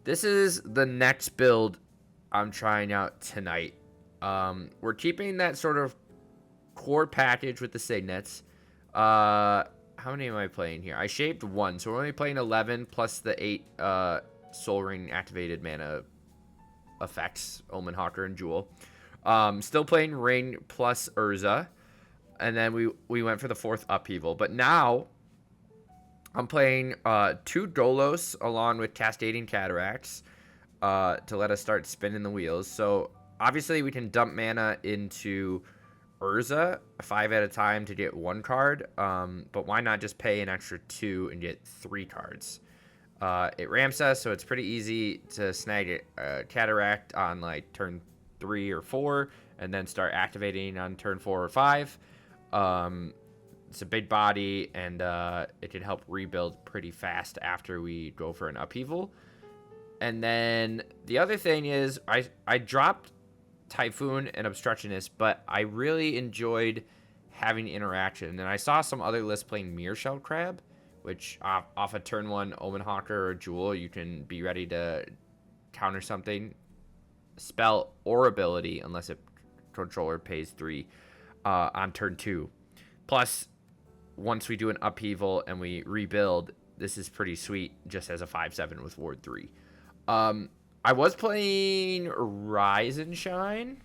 This is the next build I'm trying out tonight. We're keeping that sort of core package with the signets. How many am I playing here? I shaped one, so we're only playing 11 plus the 8 Soul Ring activated mana effects, Omen Hawker and Jewel. Still playing Ring plus Urza, and then we went for the 4th Upheaval. But now I'm playing 2 Dolos along with Cascading Cataracts to let us start spinning the wheels. So obviously we can dump mana into Urza 5 at a time to get 1 card, but why not just pay an extra 2 and get 3 cards? It ramps us, so it's pretty easy to snag a Cataract on like turn 3 or 4, and then start activating on turn 4 or 5. It's a big body, and it can help rebuild pretty fast after we go for an Upheaval. And then the other thing is I dropped Typhoon and Obstructionist, but I really enjoyed having interaction. And I saw some other lists playing Mearshell Crab, which off a turn 1 Omen Hawker or Jewel, you can be ready to counter something, spell or ability, unless a controller pays 3 on turn 2. Plus, once we do an Upheaval and we rebuild, this is pretty sweet just as a 5/7 with Ward 3. I was playing Rise and Shine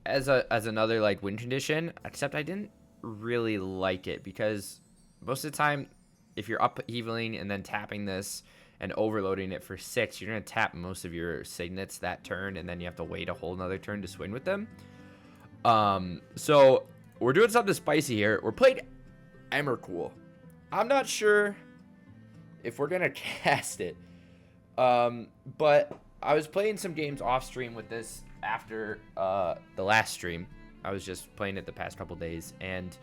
as another like win condition, except I didn't really like it because most of the time, if you're upheavaling and then tapping this and overloading it for 6, you're gonna tap most of your signets that turn, and then you have to wait a whole another turn to swing with them. So we're doing something spicy here. We're playing Emrakul. I'm not sure if we're gonna cast it. But I was playing some games off stream with this after the last stream. I was just playing it the past couple days, and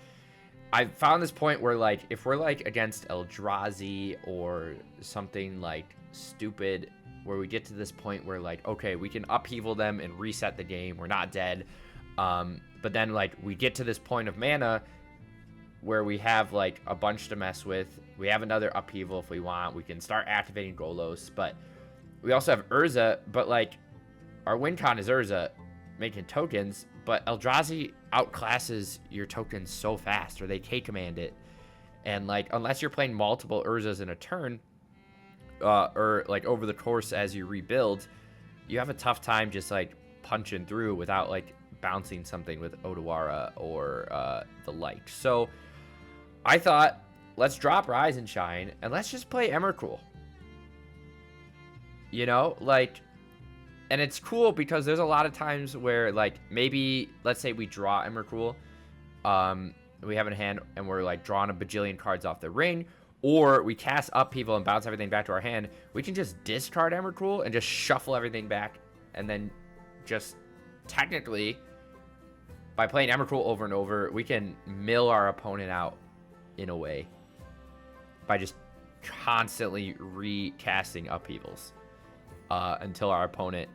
I found this point where, like, if we're like against Eldrazi or something like stupid, where we get to this point where like, okay, we can upheaval them and reset the game, we're not dead. But then like we get to this point of mana where we have like a bunch to mess with. We have another upheaval if we want. We can start activating Golos, but we also have Urza. But like our win con is Urza making tokens, but Eldrazi outclasses your tokens so fast, or they K-command it. And like unless you're playing multiple Urzas in a turn, or like over the course as you rebuild, you have a tough time just like punching through without like bouncing something with Odawara or the like. So I thought, let's drop Rise and Shine and let's just play Emrakul. You know, like, and it's cool because there's a lot of times where like maybe let's say we draw Emrakul, we have it in hand and we're like drawing a bajillion cards off the ring, or we cast Upheaval and bounce everything back to our hand. We can just discard Emrakul and just shuffle everything back, and then just technically by playing Emrakul over and over, we can mill our opponent out in a way by just constantly recasting Upheavals until our opponent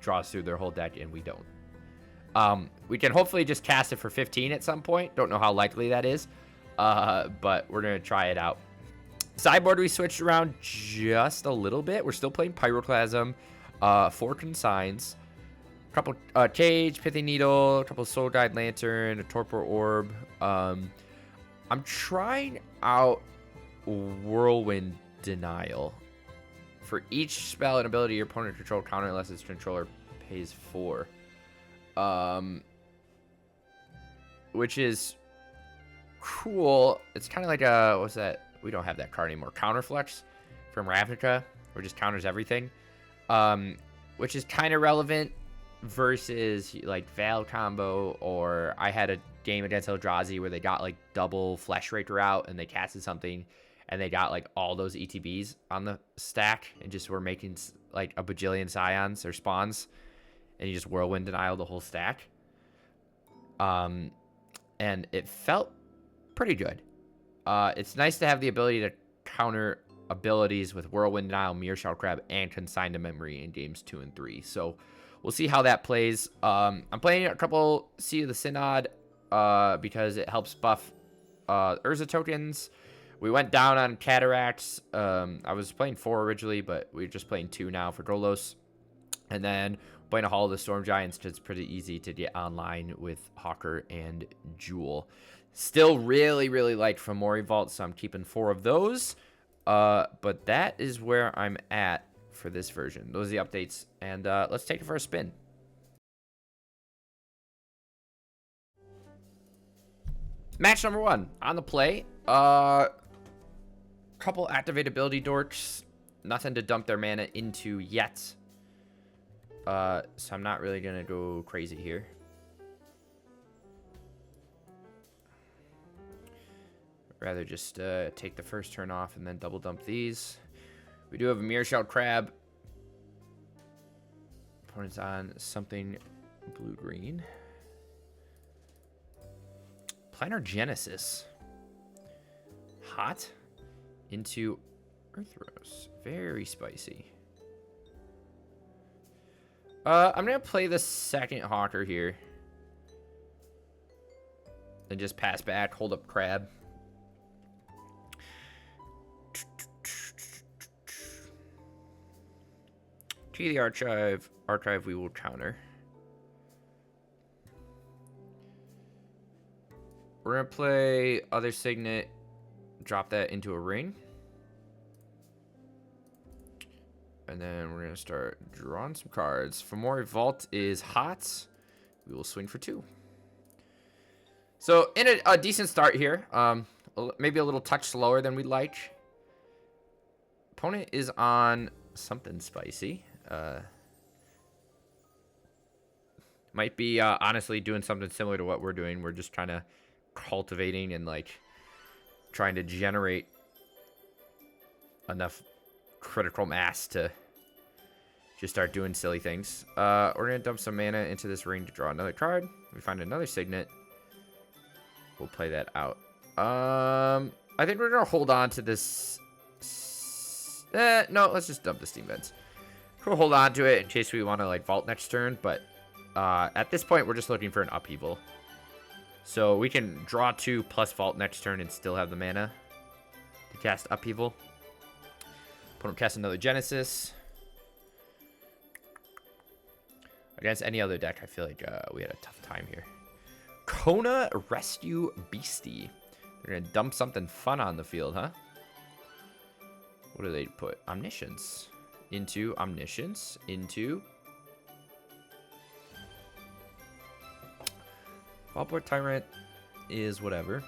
draws through their whole deck and we don't. We can hopefully just cast it for 15 at some point. Don't know how likely that is, but we're going to try it out. Sideboard, we switched around just a little bit. We're still playing Pyroclasm, 4 Consigns, a couple Cage, Pithy Needle, a couple Soul Guide Lantern, a Torpor Orb. I'm trying out Whirlwind Denial. For each spell and ability your opponent control counter unless its controller pays 4. Which is cool. It's kind of like a, what's that? We don't have that card anymore. Counterflex from Ravnica, where it just counters everything. Which is kind of relevant versus like Val combo, or I had a game against Eldrazi where they got like double Flesh Raker out and they casted something and they got like all those ETBs on the stack and just were making like a bajillion Scions or spawns, and you just Whirlwind Denial the whole stack. And it felt pretty good. It's nice to have the ability to counter abilities with Whirlwind Denial, Mearshell Crab, and Consign to Memory in games 2 and 3. So we'll see how that plays. I'm playing a couple Sea of the Synod because it helps buff Urza tokens. We went down on Cataracts. I was playing 4 originally, but we're just playing 2 now for Golos. And then playing a Hall of the Storm Giants because it's pretty easy to get online with Hawker and Jewel. Still really, really like Fomori Vault, so I'm keeping 4 of those. But that is where I'm at for this version. Those are the updates, and let's take it for a spin. Match number 1 on the play. Couple activate ability dorks. Nothing to dump their mana into yet. So I'm not really gonna go crazy here. Rather just take the first turn off and then double dump these. We do have a Mirror Shell Crab. Opponent's on something blue-green. Planar Genesis. Hot into Earth Rose. Very spicy. I'm going to play the second Hawker here. And just pass back, hold up Crab. To the archive. Archive we will counter. We're going to play Other Signet. Drop that into a ring. And then we're going to start drawing some cards. Fomori Vault is hot. We will swing for 2. So, in a decent start here. Maybe a little touch slower than we'd like. Opponent is on something spicy. Might be, honestly, doing something similar to what we're doing. We're just kind of cultivating and, like, trying to generate enough critical mass to just start doing silly things. We're going to dump some mana into this ring to draw another card. We find another Signet. We'll play that out. I think we're going to hold on to this. No, let's just dump the Steam Vents. We'll hold on to it in case we want to like vault next turn. But at this point, we're just looking for an Upheaval. So we can draw 2 plus vault next turn and still have the mana to cast Upheaval. Opponent cast another Genesis. Against any other deck, I feel like we had a tough time here. Kona Rescue Beastie. They're going to dump something fun on the field, huh? What do they put? Omniscience. Into Omniscience. Into Vaultboard Tyrant is whatever.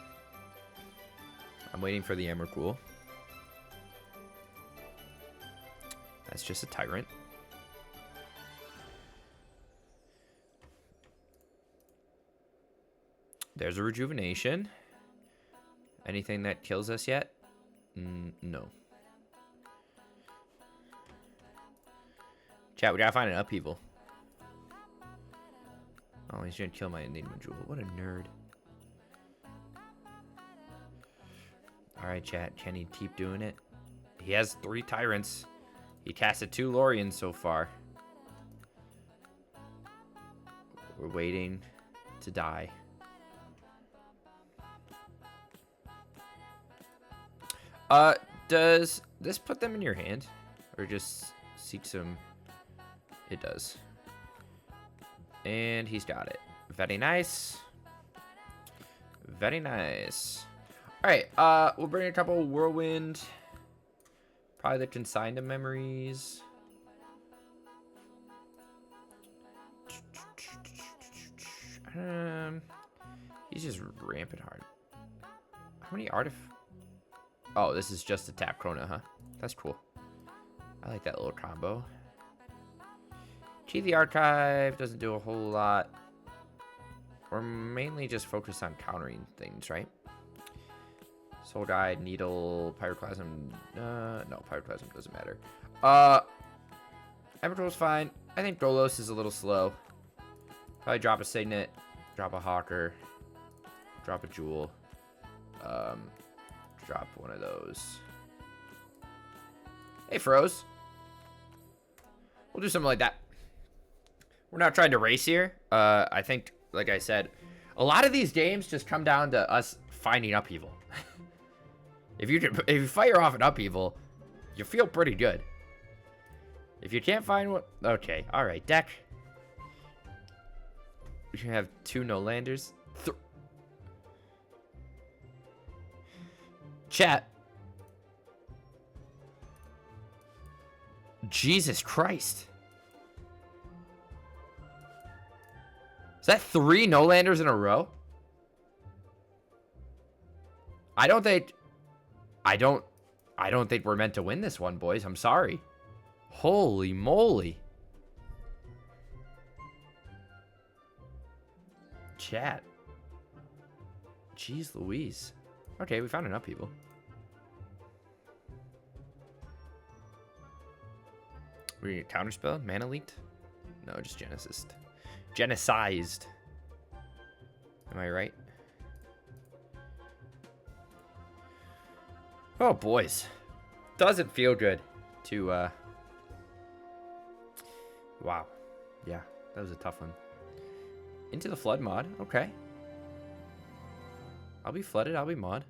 I'm waiting for the Emrakul. That's just a Tyrant. There's a Rejuvenation. Anything that kills us yet? No. Chat, we gotta find an Upheaval. Oh, he's gonna kill my Enigma Jewel. What a nerd. Alright, chat. Can he keep doing it? He has 3 Tyrants. He casted 2 Lorians so far. We're waiting to die. Does this put them in your hand? Or just seek some... It does. And he's got it. Very nice. Very nice. Alright, we'll bring a couple Whirlwind. Probably the Consigned Memories. He's just rampant hard. How many artifacts? Oh, this is just a tap Kona, huh? That's cool. I like that little combo. Key the Archive doesn't do a whole lot. We're mainly just focused on countering things, right? Soul Guide, Needle, Pyroclasm. No, Pyroclasm doesn't matter. Evertroll's fine. I think Golos is a little slow. Probably drop a Signet, drop a Hawker, drop a Jewel. Drop one of those. Hey, Froze. We'll do something like that. We're not trying to race here. I think, like I said, a lot of these games just come down to us finding Upheaval. If you fire off an upheaval, you feel pretty good. If you can't find one, okay, all right, deck. We should have 2 no-landers. Chat. Jesus Christ. Is that 3 no-landers in a row? I don't think we're meant to win this one, boys. I'm sorry. Holy moly. Chat. Jeez Louise. Okay, we found an upheaval. We need a counterspell? Mana leaked? No, just Genesis. Genicized. Am I right? Oh, boys. Doesn't feel good to, Wow. Yeah, that was a tough one. Into the flood mod. Okay. I'll be flooded. I'll be mod.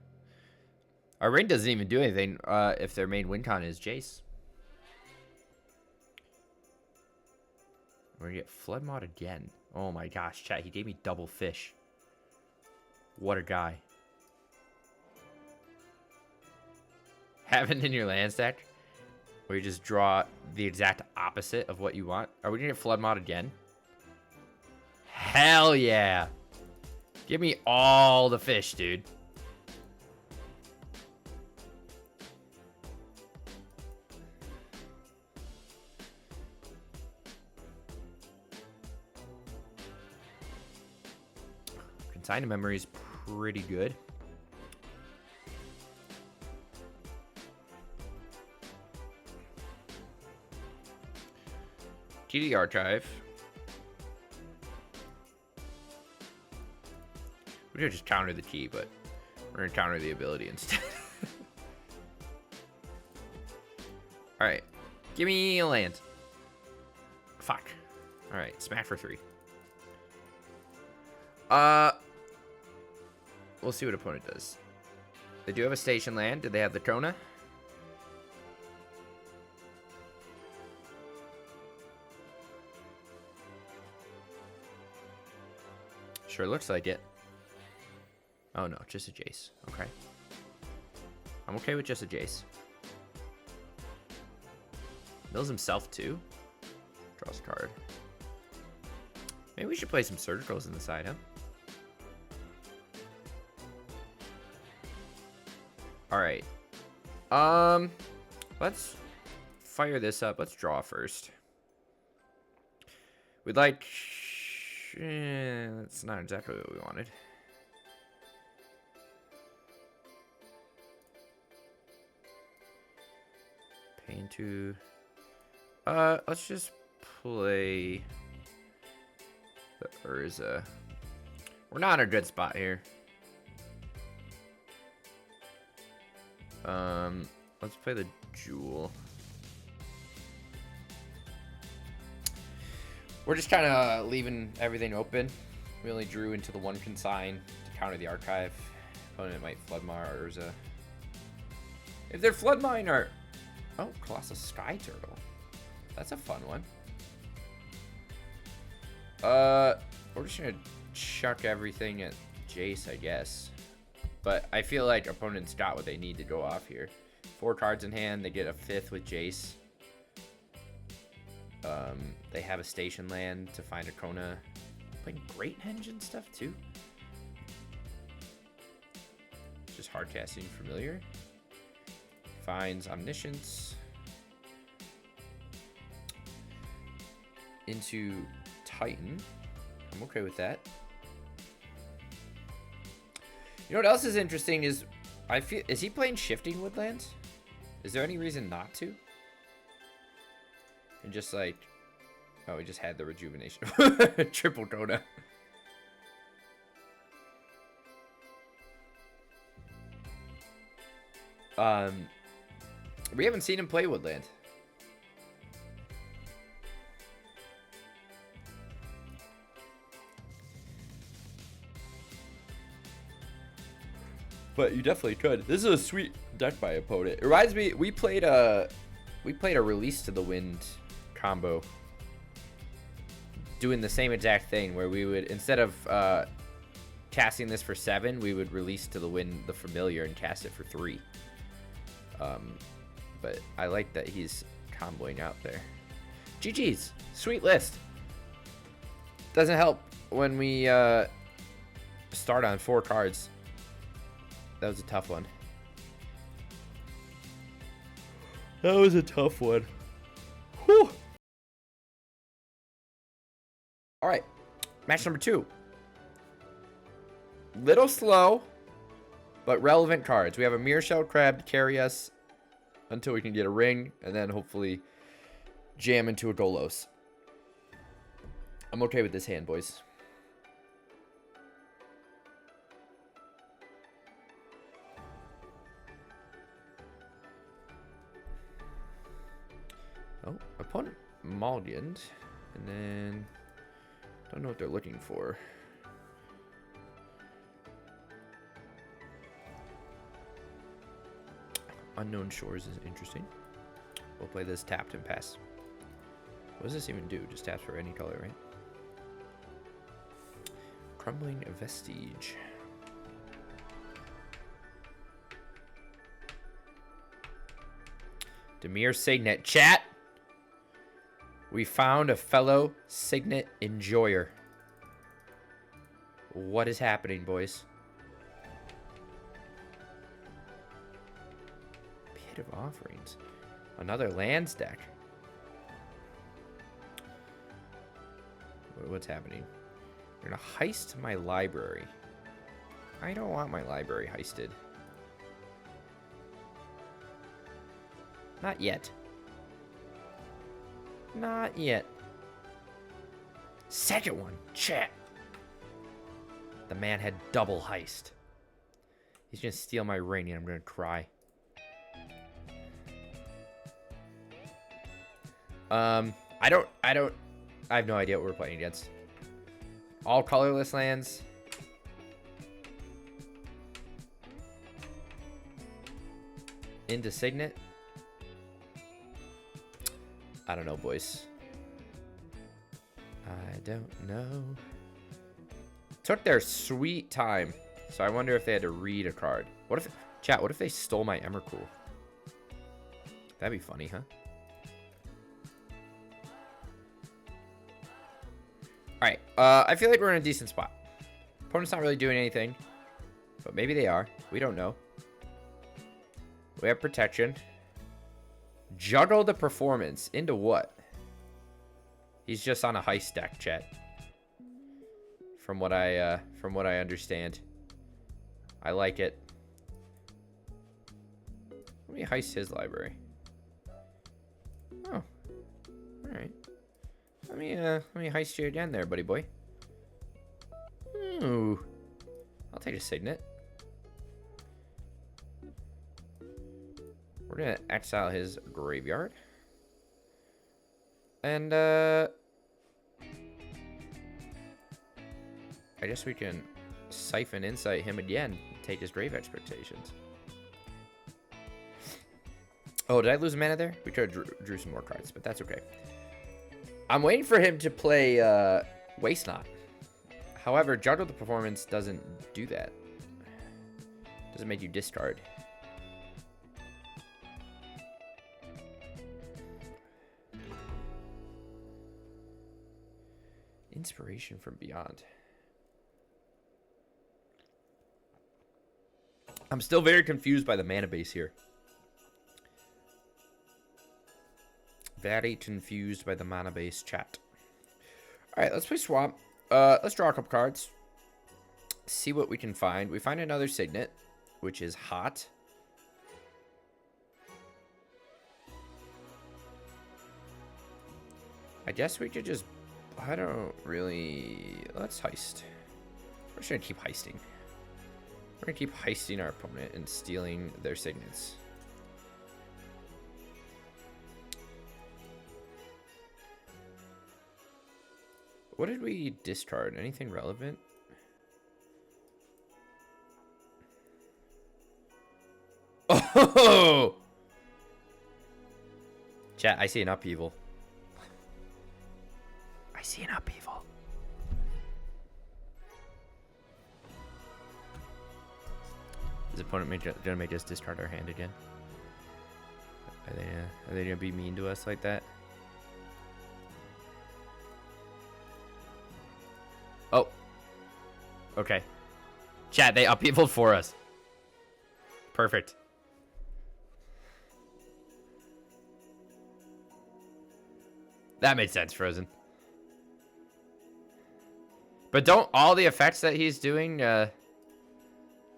Our rain doesn't even do anything if their main win con is Jace. We're gonna get flood mod again. Oh my gosh, chat. He gave me double fish. What a guy. Have it in your land stack where you just draw the exact opposite of what you want. Are we gonna get flood mod again? Hell yeah. Give me all the fish, dude. Consigned memory is pretty good. TD archive. We could just counter the key, but we're gonna counter the ability instead. Alright. Give me a land. Fuck. Alright, smash for 3. We'll see what opponent does. They do have a station land. Did they have the Kona? Sure looks like it. Oh no, just a Jace. Okay. I'm okay with just a Jace. Mills himself too. Draws a card. Maybe we should play some surgicals in the side, huh? Alright. Let's fire this up. Let's draw first. We'd like... that's not exactly what we wanted. Pain to... let's just play... the Urza. We're not in a good spot here. Let's play the Jewel. We're just kind of leaving everything open. We only drew into the 1 consign to counter the archive. Opponent might Floodmar or Urza. If they're Floodmine or... oh, Colossus Sky Turtle. That's a fun one. We're just gonna chuck everything at Jace, I guess. But I feel like opponents got what they need to go off here. 4 cards in hand. They get a 5th with Jace. They have a station land to find a Kona. Playing Great Henge and stuff too. Just hard casting Familiar. Finds Omniscience. Into Titan. I'm okay with that. You know what else is interesting is is he playing Shifting Woodlands? Is there any reason not to? And just like, oh, we just had the rejuvenation. Triple Kona. We haven't seen him play Woodland. but you definitely could. This is a sweet deck by opponent. It reminds me, we played a Release to the Wind combo, doing the same exact thing where we would, instead of casting this for 7, we would Release to the Wind the familiar and cast it for 3. But I like that he's comboing out there. GG's, sweet list. Doesn't help when we start on 4 cards. That was a tough one. That was a tough one. Whew. All right, match number 2. Little slow, but relevant cards. We have a Mirror Shell Crab to carry us until we can get a ring, and then hopefully jam into a Golos. I'm okay with this hand, boys. Oh, opponent mulliganed, and then don't know what they're looking for. Unknown Shores is interesting. We'll play this tapped and pass. What does this even do? Just taps for any color, right? Crumbling Vestige. Demir Signet. Chat! We found a fellow Signet enjoyer. What is happening, boys? Pit of Offerings. Another lands deck. What's happening? You're gonna heist my library. I don't want my library heisted. Not yet. Not yet. Second one. Chat. The man had double heist. He's gonna steal my ring and I'm gonna cry. I have no idea what we're playing against. All colorless lands. Into Signet. I don't know, boys. I don't know. Took their sweet time. So I wonder if they had to read a card. What if, chat, what if they stole my Emrakul? That'd be funny, huh? Alright, I feel like we're in a decent spot. Opponent's not really doing anything. But maybe they are. We don't know. We have protection. Juggle the Performance. Into what? He's just on a heist deck, chat. From what I understand. I like it. Let me heist his library. Oh. Alright. Let me heist you again there, buddy boy. Ooh. I'll take a Signet. We're gonna exile his graveyard. And I guess we can Siphon Insight him again. Take his grave expectations. Oh, did I lose a mana there? We could have drew some more cards, but that's okay. I'm waiting for him to play Waste Not. However, Juggle the Performance doesn't do that. Doesn't make you discard. Inspiration from Beyond. I'm still very confused by the mana base here. Very confused by the mana base, chat. Alright, let's play Swamp. Let's draw a couple cards. See what we can find. We find another Signet, which is hot. I guess we could just... I don't really... Let's heist. We're just gonna keep heisting. We're gonna keep heisting our opponent and stealing their Signets. What did we discard? Anything relevant? Oh! Chat, I see an upheaval. I see an upheaval. His opponent may just discard our hand again. Are they gonna be mean to us like that? Oh. Okay. Chat, they upheavaled for us. Perfect. That made sense, Frozen. But don't all the effects that he's doing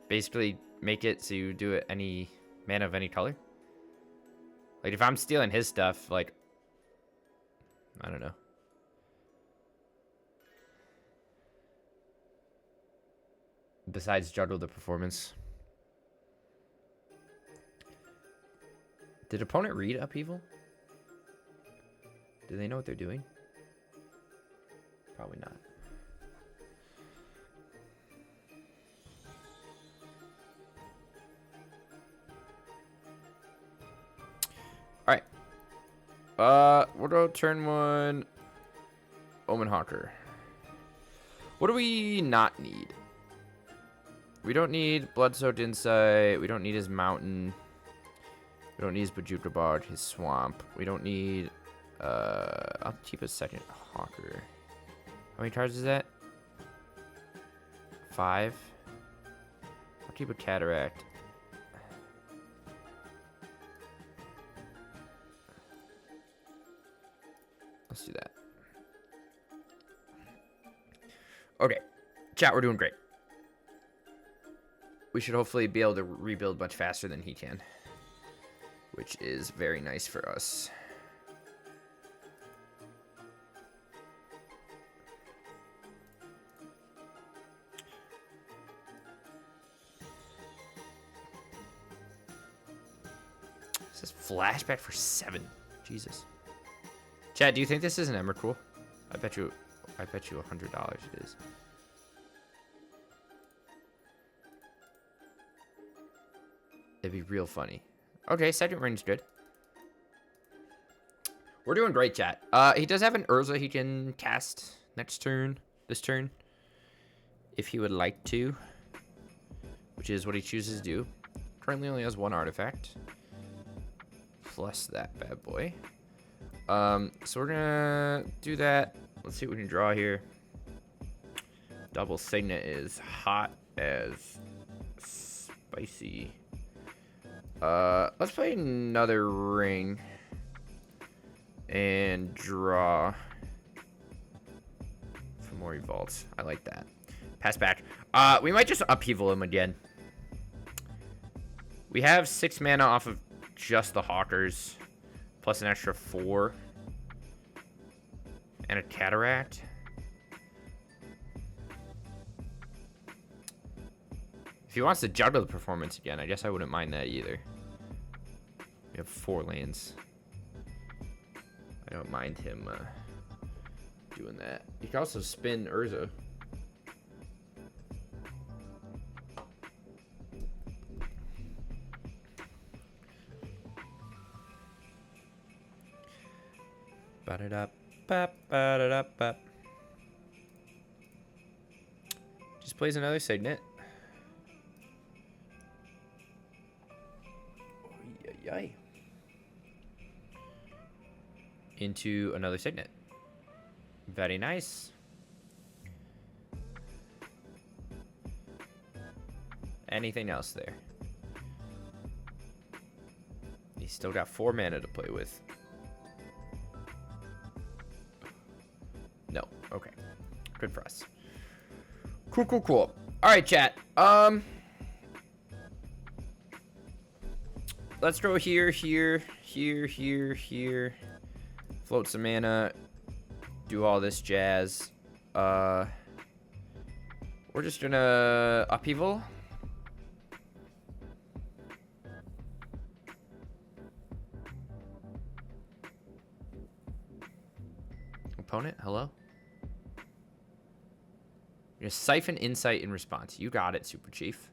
basically make it so you do it any mana of any color? Like, if I'm stealing his stuff, like, I don't know. Besides Juggle the performance. Did opponent read Upheaval? Do they know what they're doing? Probably not. Alright. What about turn 1? Omen Hawker. What do we not need? We don't need Blood-Soaked Insight. We don't need his Mountain. We don't need his Bajuka Bog, his Swamp. We don't need... I'll keep a second Hawker. How many cards is that? 5. I'll keep a Cataract. Let's do that. Okay. Chat, we're doing great. We should hopefully be able to rebuild much faster than he can. Which is very nice for us. This is flashback for 7. Jesus. Chad, do you think this is an Emrakul? I bet you $100 it is. It'd be real funny. Okay, second range good. We're doing great, chat. He does have an Urza he can cast next turn, this turn, if he would like to, which is what he chooses to do. Currently only has 1 artifact, plus that bad boy. So we're gonna do that. Let's see what we can draw here. Double Signet is hot as spicy. Let's play another ring and draw for more vaults. I like that. Pass back. We might just upheaval him again. We have 6 mana off of just the Hawkers, plus an extra 4 and a Cataract. If he wants to juggle the performance again, I guess I wouldn't mind that either. We have 4 lands. I don't mind him doing that. He can also spin Urza. Ba-da-da-ba-ba-da-da-ba. Just plays another Signet. Yay. Into another Signet. Very nice. Anything else there? He's still got 4 mana to play with. No. Okay. Good for us. Cool, cool, cool. All right, chat. Let's go here, here, here, here, here. Float some mana. Do all this jazz. We're just gonna upheaval. Opponent, hello? You're gonna siphon insight in response. You got it, Super Chief.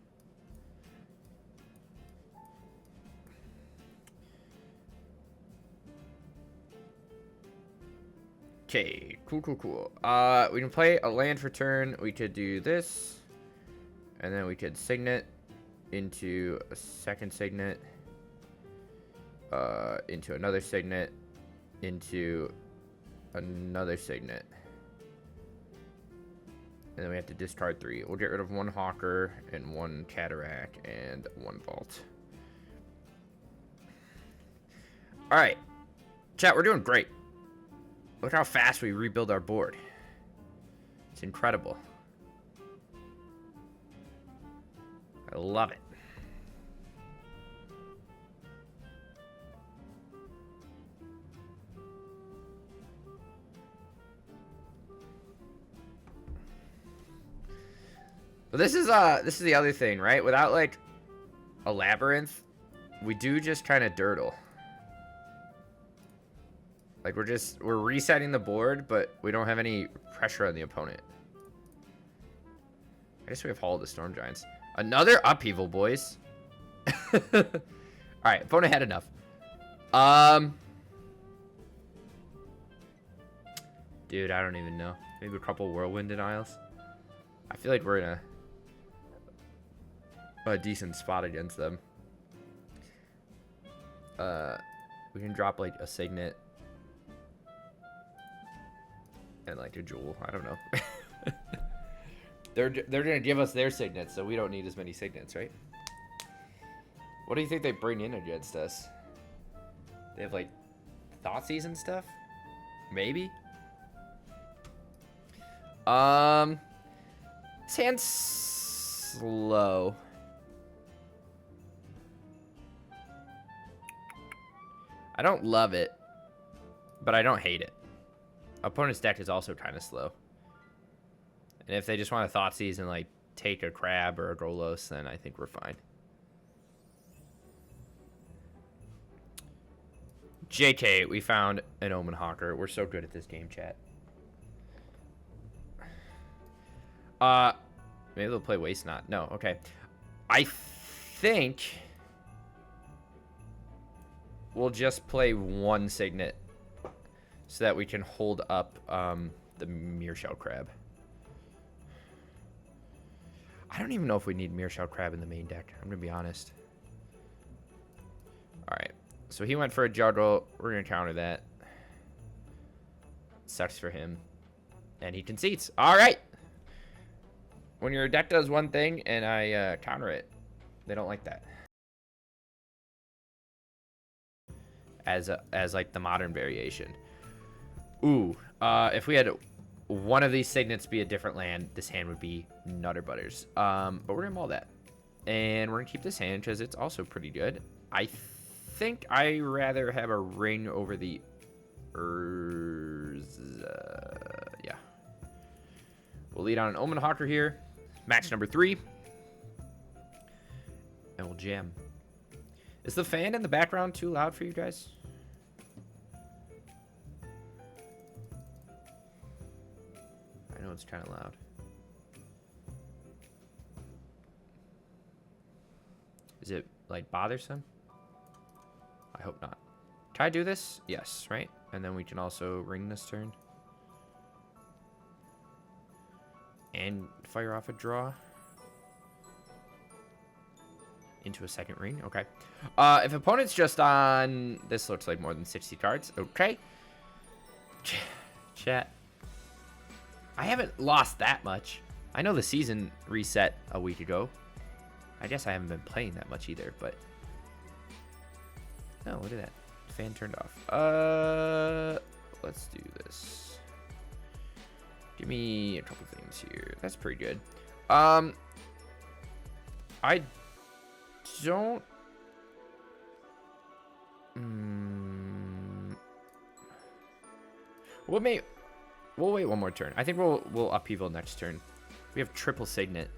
Okay, cool. We can play a land for turn. We could do this, and then we could signet into a second signet, into another signet, into another signet, and then we have to discard 3. We'll get rid of 1 Hawker and 1 Cataract and 1 Vault. All right, chat, we're doing great. Look how fast we rebuild our board. It's incredible. I love it. But this is the other thing, right? Without like a labyrinth, we do just kind of dirtle. Like we're resetting the board, but we don't have any pressure on the opponent. I guess we have Hall of the Storm Giants. Another Upheaval, boys. All right, opponent had enough. Dude, I don't even know. Maybe a couple Whirlwind Denials. I feel like we're in a decent spot against them. We can drop like a Signet and like a Jewel. I don't know. They're gonna give us their Signets, so we don't need as many Signets, right? What do you think they bring in against us? They have like Thoughtseize and stuff? Maybe? This hand's slow. I don't love it, but I don't hate it. Opponent's deck is also kind of slow. And if they just want to Thoughtseize and like take a Crab or a Golos, then I think we're fine. JK, we found an Omen Hawker. We're so good at this game, chat. Maybe they'll play Waste Not. No, okay. I think we'll just play 1 Signet so that we can hold up the Mearshell Crab. I don't even know if we need Mearshell Crab in the main deck. I'm going to be honest. All right. So he went for a Juggle. We're going to counter that. Sucks for him. And he concedes. All right. When your deck does one thing and I counter it, they don't like that. As like the modern variation. Ooh. If we had one of these Signets be a different land, this hand would be Nutter Butters. But we're going to maul that. And we're going to keep this hand because it's also pretty good. I think I rather have a ring over the yeah. We'll lead on an Omen Hawker here. Match number 3. And we'll jam. Is the fan in the background too loud for you guys? I know it's kind of loud. Is it like bothersome? I hope not. Can I do this? Yes, right? And then we can also ring this turn. And fire off a draw. Into a second ring. Okay. If opponent's just on... This looks like more than 60 cards. Okay. Chat. I haven't lost that much. I know the season reset a week ago. I guess I haven't been playing that much either, but... No, look at that. Fan turned off. Let's do this. Give me a couple things here. That's pretty good. I don't... We'll wait one more turn. I think we'll Upheaval next turn. We have triple Signet.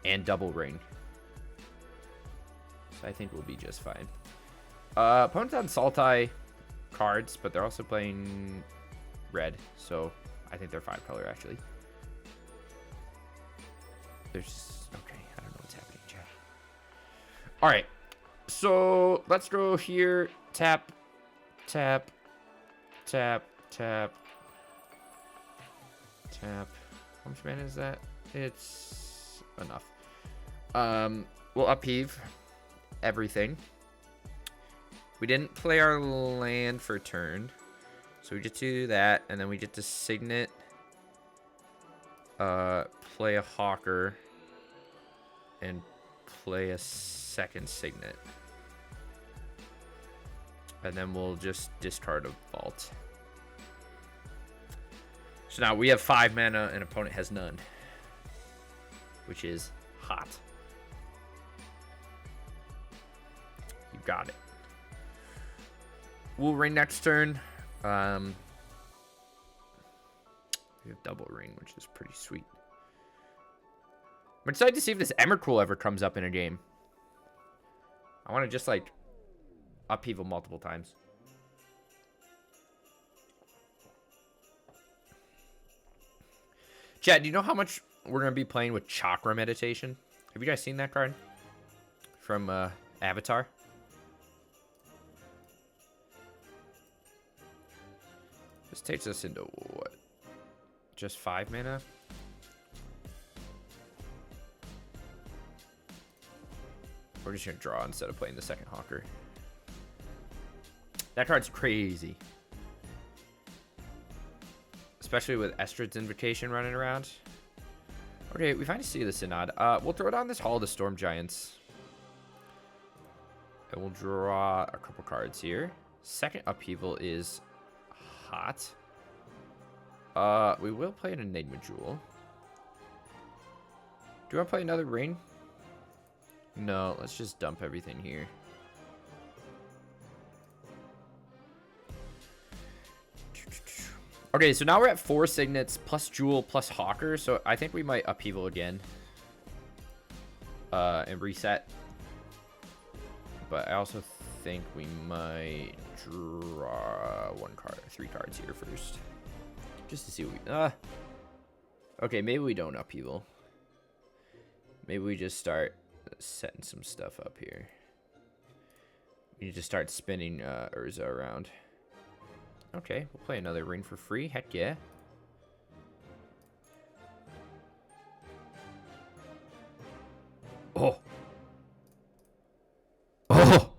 And double ring. So I think we'll be just fine. Opponent's on Sultai cards, but they're also playing red. So I think they're 5 color actually. There's... Okay, I don't know what's happening, chat. Alright. So let's go here. Tap Tap. Tap. Tap. Tap. How much mana is that? It's enough. We'll upheave everything. We didn't play our land for turn. So we just do that, and then we get to Signet. Play a Hawker. And play a second Signet. And then we'll just discard a Vault. So now we have 5 mana and opponent has none. Which is hot. You got it. We'll ring next turn. We have double ring, which is pretty sweet. I'm excited to see if this Emrakul ever comes up in a game. I want to just, like, upheaval multiple times. Chad, do you know how much we're going to be playing with Chakra Meditation? Have you guys seen that card? From Avatar? This takes us into what? Just 5 mana? We're just going to draw instead of playing the second Hawker. That card's crazy. Especially with Estrid's Invocation running around. Okay, we finally see the Synod. We'll throw down this Hall of the Storm Giants. And we'll draw a couple cards here. Second Upheaval is hot. We will play an Enigma Jewel. Do you want to play another ring? No, let's just dump everything here. Okay, so now we're at 4 Signets plus Jewel plus Hawker, so I think we might Upheaval again. And reset. But I also think we might draw 3 cards here first. Just to see what we... Okay, maybe we don't Upheaval. Maybe we just start setting some stuff up here. We need to start spinning Urza around. Okay, we'll play another ring for free. Heck yeah. Oh. Oh.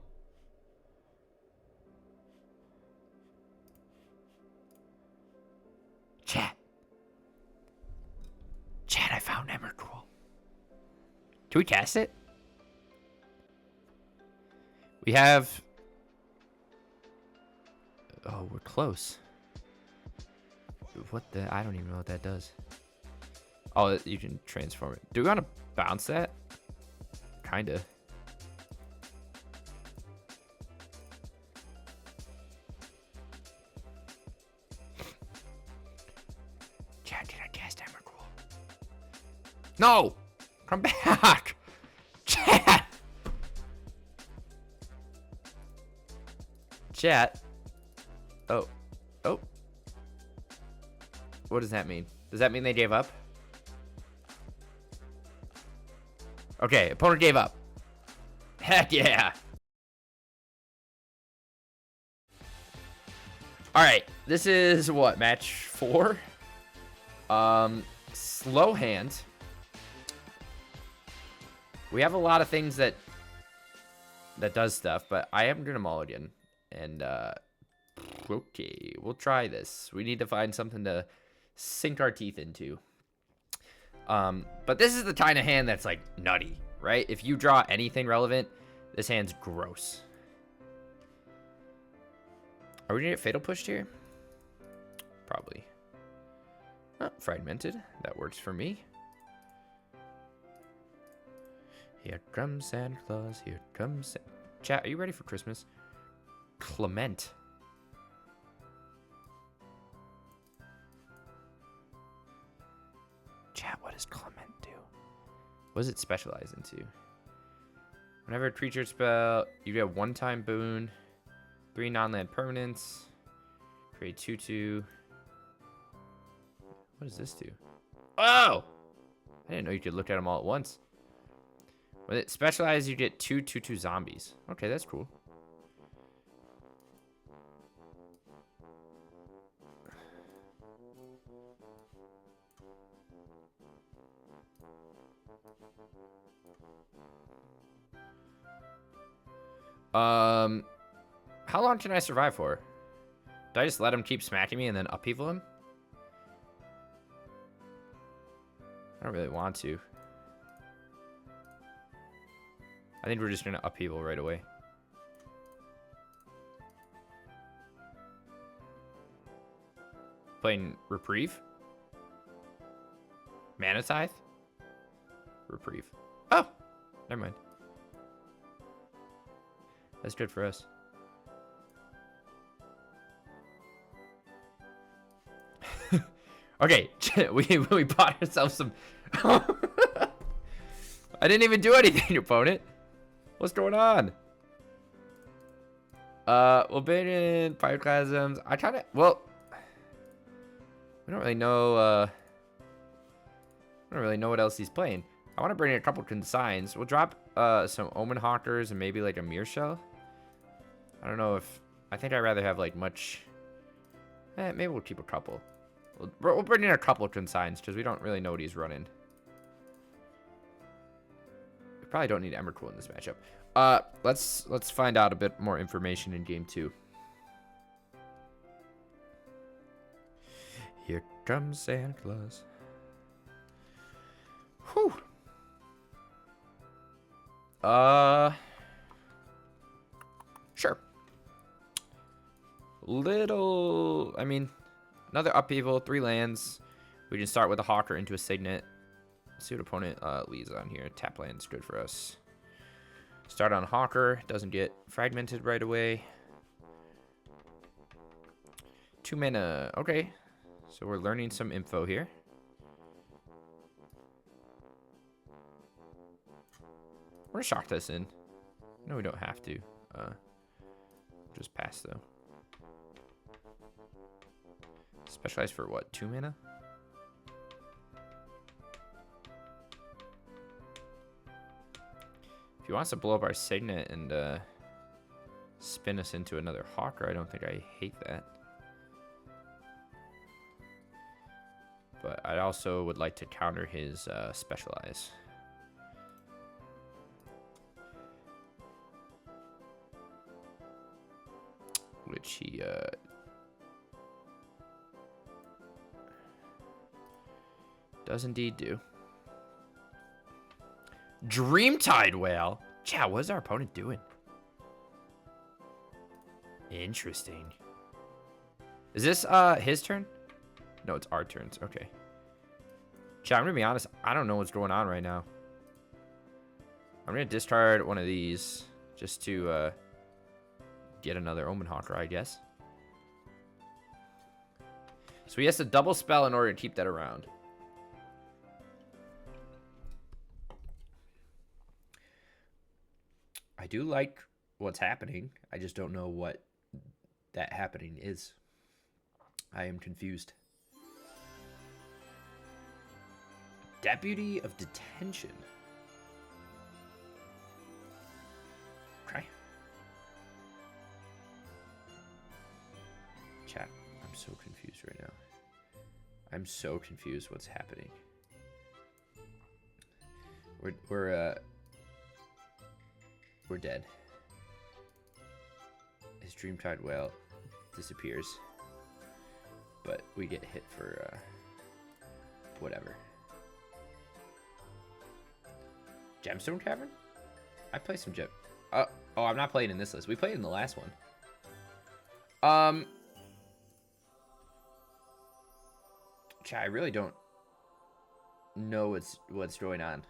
Chat. Chat, I found Emrakul. Can we cast it? We have... Oh, we're close. What the... I don't even know what that does. Oh, you can transform it. Do we want to bounce that? Kinda. Chad, did I cast Emrakul? No! Come back! Chat! Chat. Oh. Oh. What does that mean? Does that mean they gave up? Okay, opponent gave up. Heck yeah. Alright, this is what, match 4? Slow hand. We have a lot of things that does stuff, but I am gonna mulligan. And okay, we'll try this. We need to find something to sink our teeth into. But this is the kind of hand that's like nutty, right? If you draw anything relevant, this hand's gross. Are we gonna get fatal pushed here? Probably. Oh, fragmented. That works for me. Here comes Santa Claus. Here comes Chat, are you ready for Christmas? Clement. Chat, what does Clement do? What does it specialize into? Whenever a creature spell, you get 1-time boon, 3 non-land permanents, create 2/2. What does this do? Oh! I didn't know you could look at them all at once. When it specializes, you get 2/2/2 zombies. Okay, that's cool. How long can I survive for? Do I just let him keep smacking me and then upheaval him? I don't really want to. I think we're just gonna upheaval right away. Playing Reprieve? Mana Tithe? Reprieve. Oh! Never mind. That's good for us. Okay, we bought ourselves some... I didn't even do anything, opponent. What's going on? Well, Bane Pyroclasms. I kind of... Well... We don't really know, I don't really know what else he's playing. I want to bring in a couple consigns. We'll drop, some Omen Hawkers and maybe, like, a Mirror Shell. I don't know if... I think I'd rather have, like, much... maybe we'll keep a couple. We'll bring in a couple of consigns, because we don't really know what he's running. We probably don't need Emrakul in this matchup. Let's find out a bit more information in Game 2. Here comes Santa Claus. Whew. Sure. I mean, another upheaval, 3 lands. We can start with a Hawker into a Signet. See what opponent leads on here. Tap land's good for us. Start on Hawker. Doesn't get fragmented right away. 2 mana. Okay. So we're learning some info here. We're gonna shock this in. No, we don't have to. Just pass though. Specialize for what? 2 mana? If he wants to blow up our Signet and spin us into another Hawker, I don't think I hate that. But I also would like to counter his Specialize. Which he does indeed do. Dreamtide Whale? Chow, what is our opponent doing? Interesting. Is this his turn? No, it's our turns. Okay. Chow, I'm gonna be honest, I don't know what's going on right now. I'm gonna discard one of these just to get another Omen Hawker, I guess. So he has to double spell in order to keep that around. I do like what's happening. I just don't know what that happening is. I am confused. Deputy of Detention. Okay. Chat, I'm so confused right now. I'm so confused what's happening. We're dead. His Dreamtide Whale disappears. But we get hit for whatever. Gemstone Cavern? I play some gem. Oh, I'm not playing in this list. We played in the last one. I really don't know what's going on.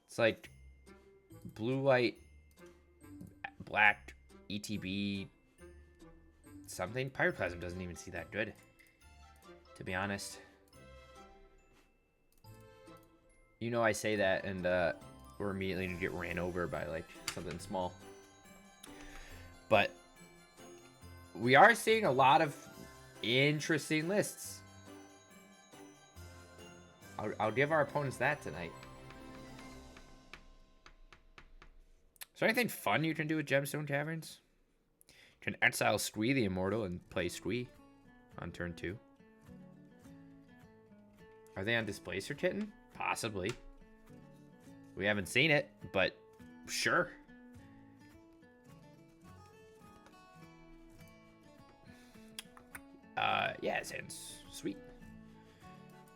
It's like blue, white, black, ETB, something. Pyroclasm doesn't even see that good, to be honest. You know, I say that, and we're immediately gonna get ran over by like something small. But we are seeing a lot of interesting lists. I'll give our opponents that tonight. Is there anything fun you can do with Gemstone Caverns? You can exile Squee the Immortal and play Squee on turn 2. Are they on Displacer Kitten? Possibly. We haven't seen it, but sure. Yeah, it sounds sweet.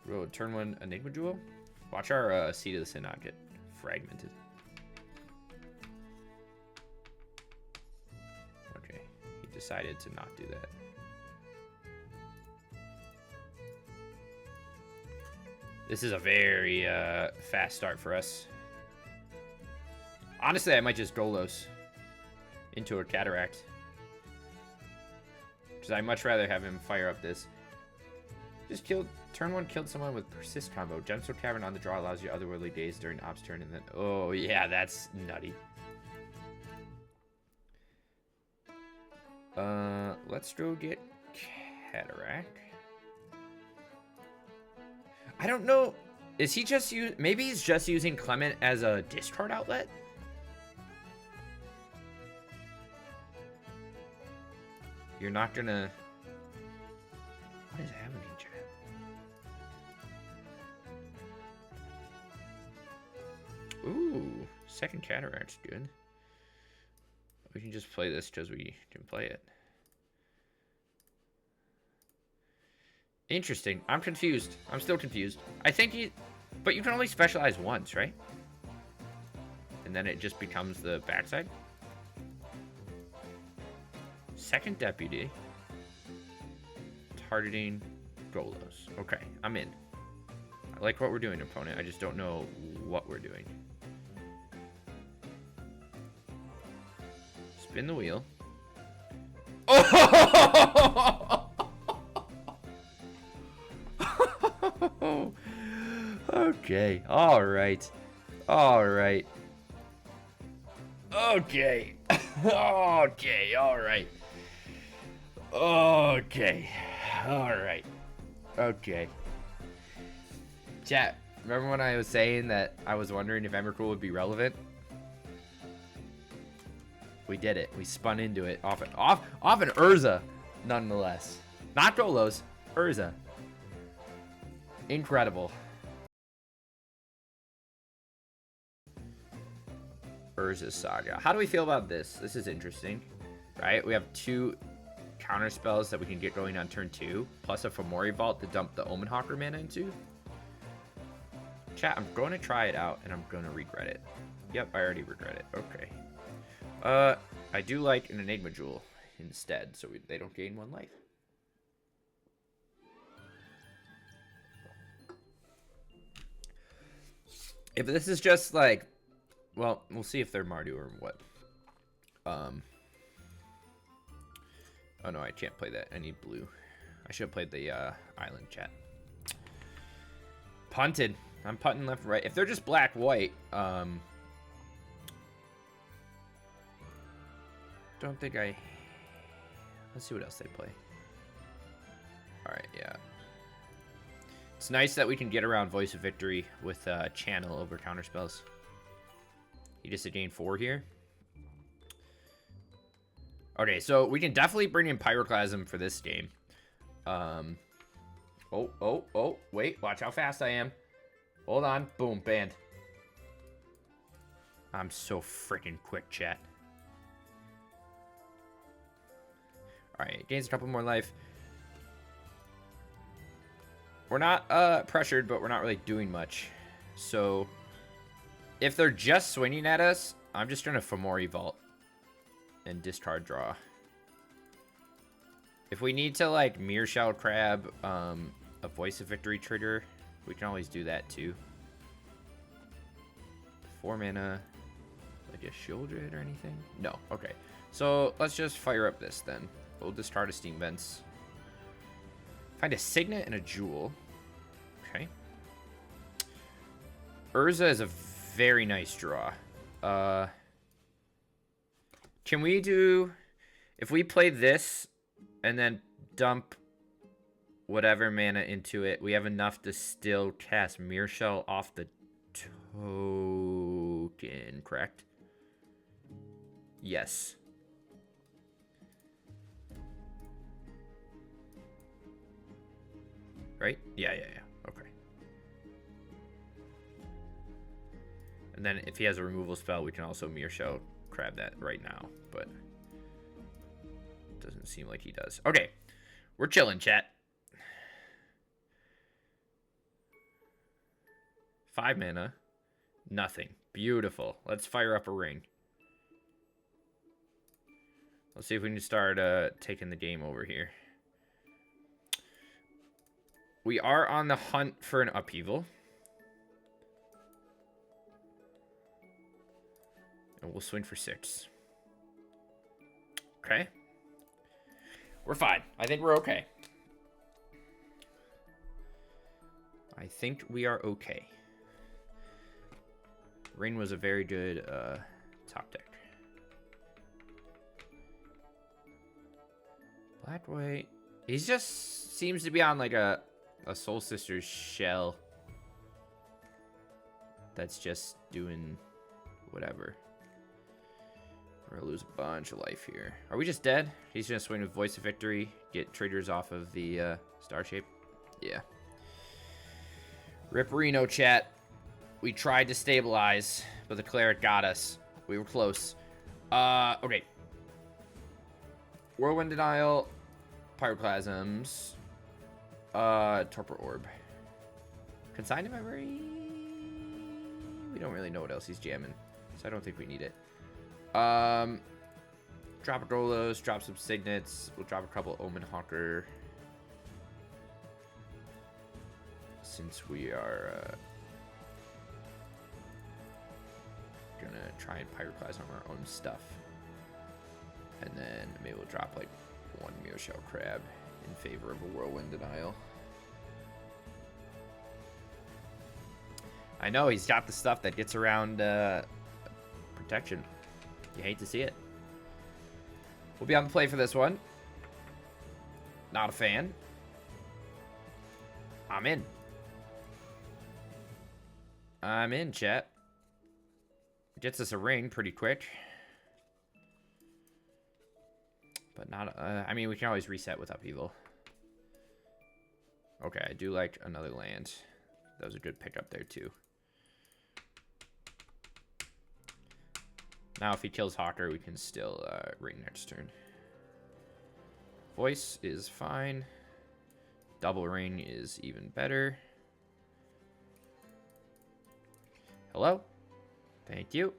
Roll turn 1 Enigma Jewel. Watch our Seed of the Sin not get fragmented. Okay, he decided to not do that. This is a very fast start for us. Honestly, I might just Golos into a Cataract. Because I'd much rather have him fire up this. Just killed, turn 1 killed someone with Persist combo. Gemstone Cavern on the draw allows you otherworldly days during Ops turn, and then, oh yeah, that's nutty. Let's go get Cataract. I don't know, is he just maybe he's just using Clement as a discard outlet? You're not gonna... What is happening, chat? Ooh, second Cataract's good. We can just play this because we can play it. Interesting. I'm confused. I'm still confused. I think he... But you can only specialize once, right? And then it just becomes the backside? Second Deputy. Targeting Golos. Okay, I'm in. I like what we're doing, opponent. I just don't know what we're doing. Spin the wheel. Oh! Okay. All right. All right. Okay. Okay. All right. Okay. All right. Okay. Chat, remember when I was saying that I was wondering if Emrakul would be relevant? We did it. We spun into it off an Urza, nonetheless. Not Golos, Urza. Incredible. Urza's Saga. How do we feel about this? This is interesting, right? We have 2 counter spells that we can get going on turn 2, plus a Fomori Vault to dump the Omen Hawker mana into. Chat, I'm going to try it out, and I'm going to regret it. Yep, I already regret it. Okay. I do like an Enigma Jewel instead, so they don't gain 1 life. If this is just like... Well, we'll see if they're Mardu or what. Oh no, I can't play that. I need blue. I should have played the island, chat. Punted. I'm punting left, right. If they're just black, white, don't think I... Let's see what else they play. Alright, yeah. It's nice that we can get around Voice of Victory with Channel over counterspells. He just gain 4 here. Okay, so we can definitely bring in Pyroclasm for this game. Oh, wait, watch how fast I am. Hold on, boom, banned. I'm so freaking quick, chat. Alright, gains a couple more life. We're not pressured, but we're not really doing much. So, if they're just swinging at us, I'm just going to Fomori Vault and discard draw. If we need to, like, Mearshell Crab a Voice of Victory trigger, we can always do that, too. 4 mana, like a Shieldred or anything? No, okay. So, let's just fire up this, then. We'll discard a Steam Vents. Find a Signet and a Jewel. Okay. Urza is a very nice draw. Can we do... If we play this and then dump whatever mana into it, we have enough to still cast Mearshell off the token, correct? Yes. Right? Yeah. Okay. And then if he has a removal spell, we can also Mirror Shell crab that right now. But doesn't seem like he does. Okay. We're chilling, chat. 5 mana. Nothing. Beautiful. Let's fire up a ring. Let's see if we can start taking the game over here. We are on the hunt for an Upheaval. And we'll swing for 6. Okay. We're fine. I think we're okay. I think we are okay. Rain was a very good top deck. Black White. He just seems to be on like a Soul Sisters shell. That's just doing whatever. We're gonna lose a bunch of life here. Are we just dead? He's gonna swing with Voice of Victory, get triggers off of the Star Shape. Yeah. Rip Reno, chat. We tried to stabilize, but the cleric got us. We were close. Okay. Whirlwind Denial, Pyroclasms, Torpor Orb. Consigned Memory? We don't really know what else he's jamming, so I don't think we need it. Drop a Golos, drop some Signets. We'll drop a couple Omen Hawker. Since we are gonna try and Pyroclasm our own stuff. And then maybe we'll drop like 1 Mirror Shell Crab in favor of a Whirlwind Denial. I know, he's got the stuff that gets around protection. You hate to see it. We'll be on the play for this one. Not a fan. I'm in. I'm in, chat. Gets us a ring pretty quick. But not, I mean, we can always reset with Upheaval. Okay, I do like another land. That was a good pickup there, too. Now, if he kills Hawker, we can still ring next turn. Voice is fine. Double ring is even better. Hello? Thank you.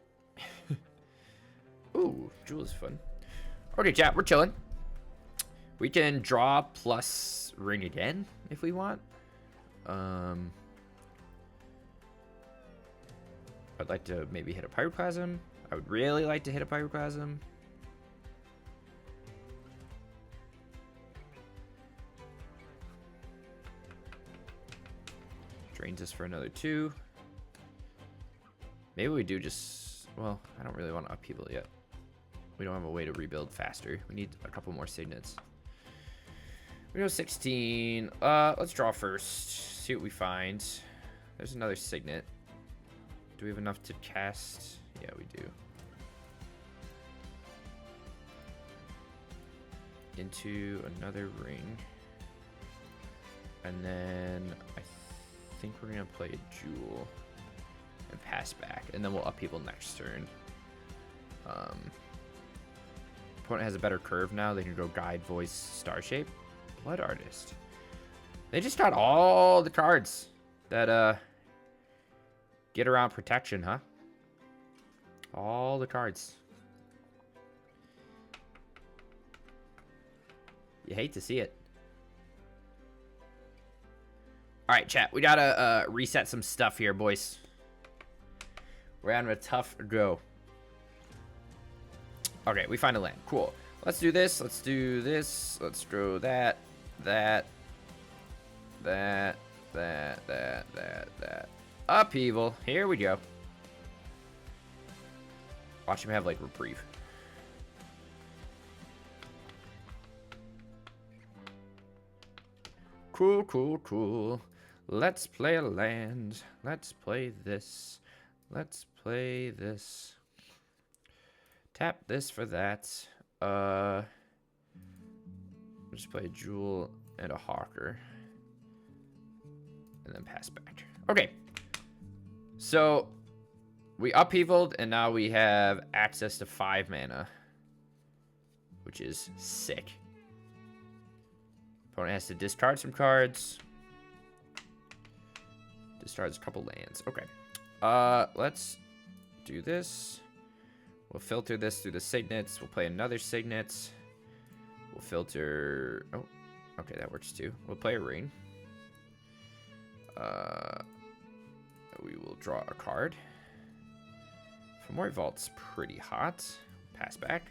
Ooh, Jewel is fun. Okay, chat, we're chilling. We can draw plus ring again if we want. I'd like to maybe hit a Pyroclasm. I would really like to hit a Pyroclasm. Drains us for another 2. Maybe we do just... Well, I don't really want to Upheaval yet. We don't have a way to rebuild faster. We need a couple more Signets. We go 16. Let's draw first. See what we find. There's another Signet. Do we have enough to cast? Yeah, we do. Into another ring. And then I think we're going to play a Jewel and pass back. And then we'll Upheaval next turn. Opponent has a better curve now. They can go Guide, Voice, Star Shape, Blood Artist. They just got all the cards that get around protection, huh? All the cards. You hate to see it. All right, chat. We gotta reset some stuff here, boys. We're having a tough go. Okay, we find a land. Cool. Let's do this. Let's do this. Let's throw that. Upheaval. Here we go. Watch him have, like, reprieve. Cool, cool, cool. Let's play a land. Let's play this. Let's play this. Tap this for that. We'll just play a Jewel and a Hawker. And then pass back. Okay. So, We upheavaled, and now we have access to 5 mana, which is sick. Opponent has to discard some cards. Discards a couple lands. Okay. Let's do this. We'll filter this through the signets. We'll play another signet. We'll filter... Oh, okay, that works too. We'll play a ring. We will draw a card. Fomori Vault's pretty hot. Pass back.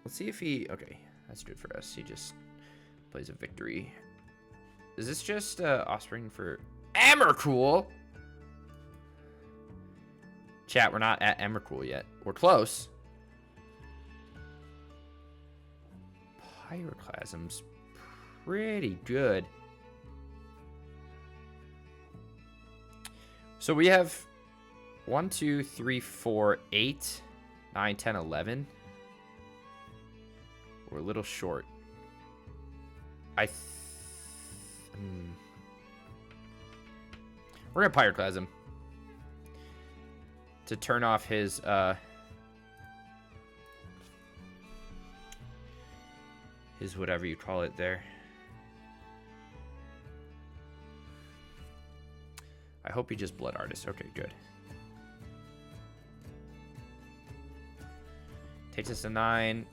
Let's see if he... Okay, that's good for us. He just plays a victory. Is this just offspring for Emrakul? Chat, we're not at Emrakul yet. We're close. Pyroclasm's pretty good. So we have 1, 2, 3, 4, 8, 9, 10, 11. We're a little short. We're gonna Pyroclasm to turn off his whatever you call it there. I hope he just Blood Artist. Okay, good. Takes us to 9.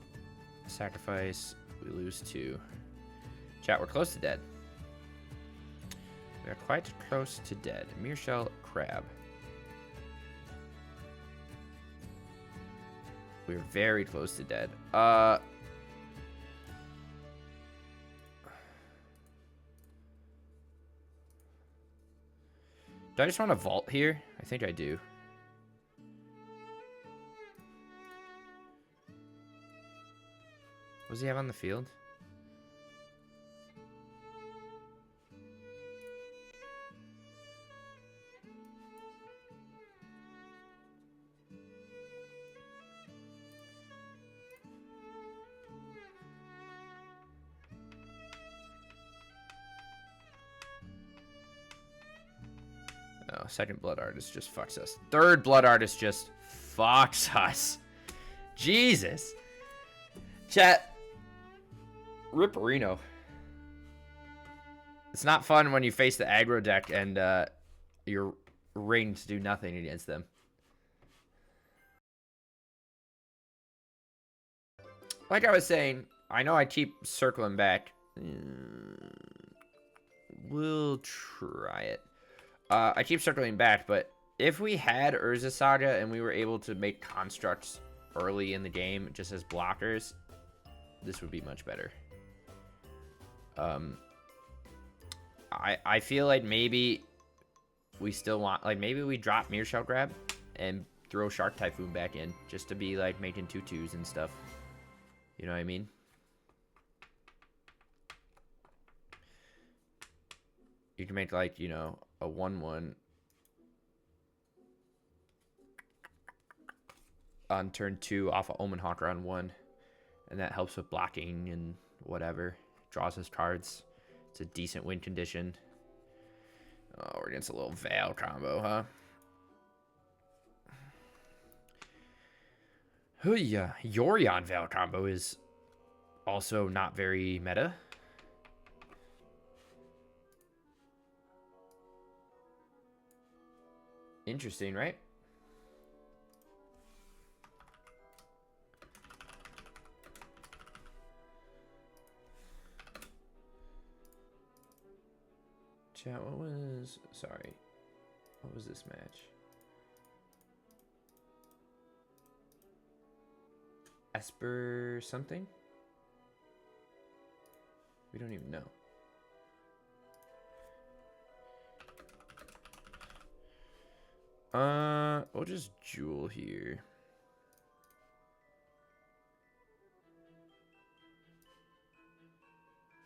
Sacrifice. We lose 2. Chat, we're close to dead. We are quite close to dead. Mearshell Crab. We're very close to dead. Do I just want to vault here? I think I do. What does he have on the field? Oh, second Blood Artist just fucks us. Third Blood Artist just fucks us. Jesus. Chat. Ripperino. It's not fun when you face the aggro deck and your rings do nothing against them. Like I was saying, I know I keep circling back. We'll try it. I keep circling back, but if we had Urza Saga and we were able to make constructs early in the game just as blockers, this would be much better. I feel like maybe we still want, like, maybe we drop Mearshell Grab and throw Shark Typhoon back in just to be like making 2/2s and stuff. You know what I mean? You can make, like, you know, a 1/1 on turn 2 off of Omen Hawker on 1, and that helps with blocking and whatever. Draws his cards. It's a decent win condition. Oh, we're against a little Veil combo, huh? Hooyah. Yorion Veil combo is also not very meta. Interesting, right? Chat, what was... Sorry. What was this match? Esper something? We don't even know. We'll just Jewel here.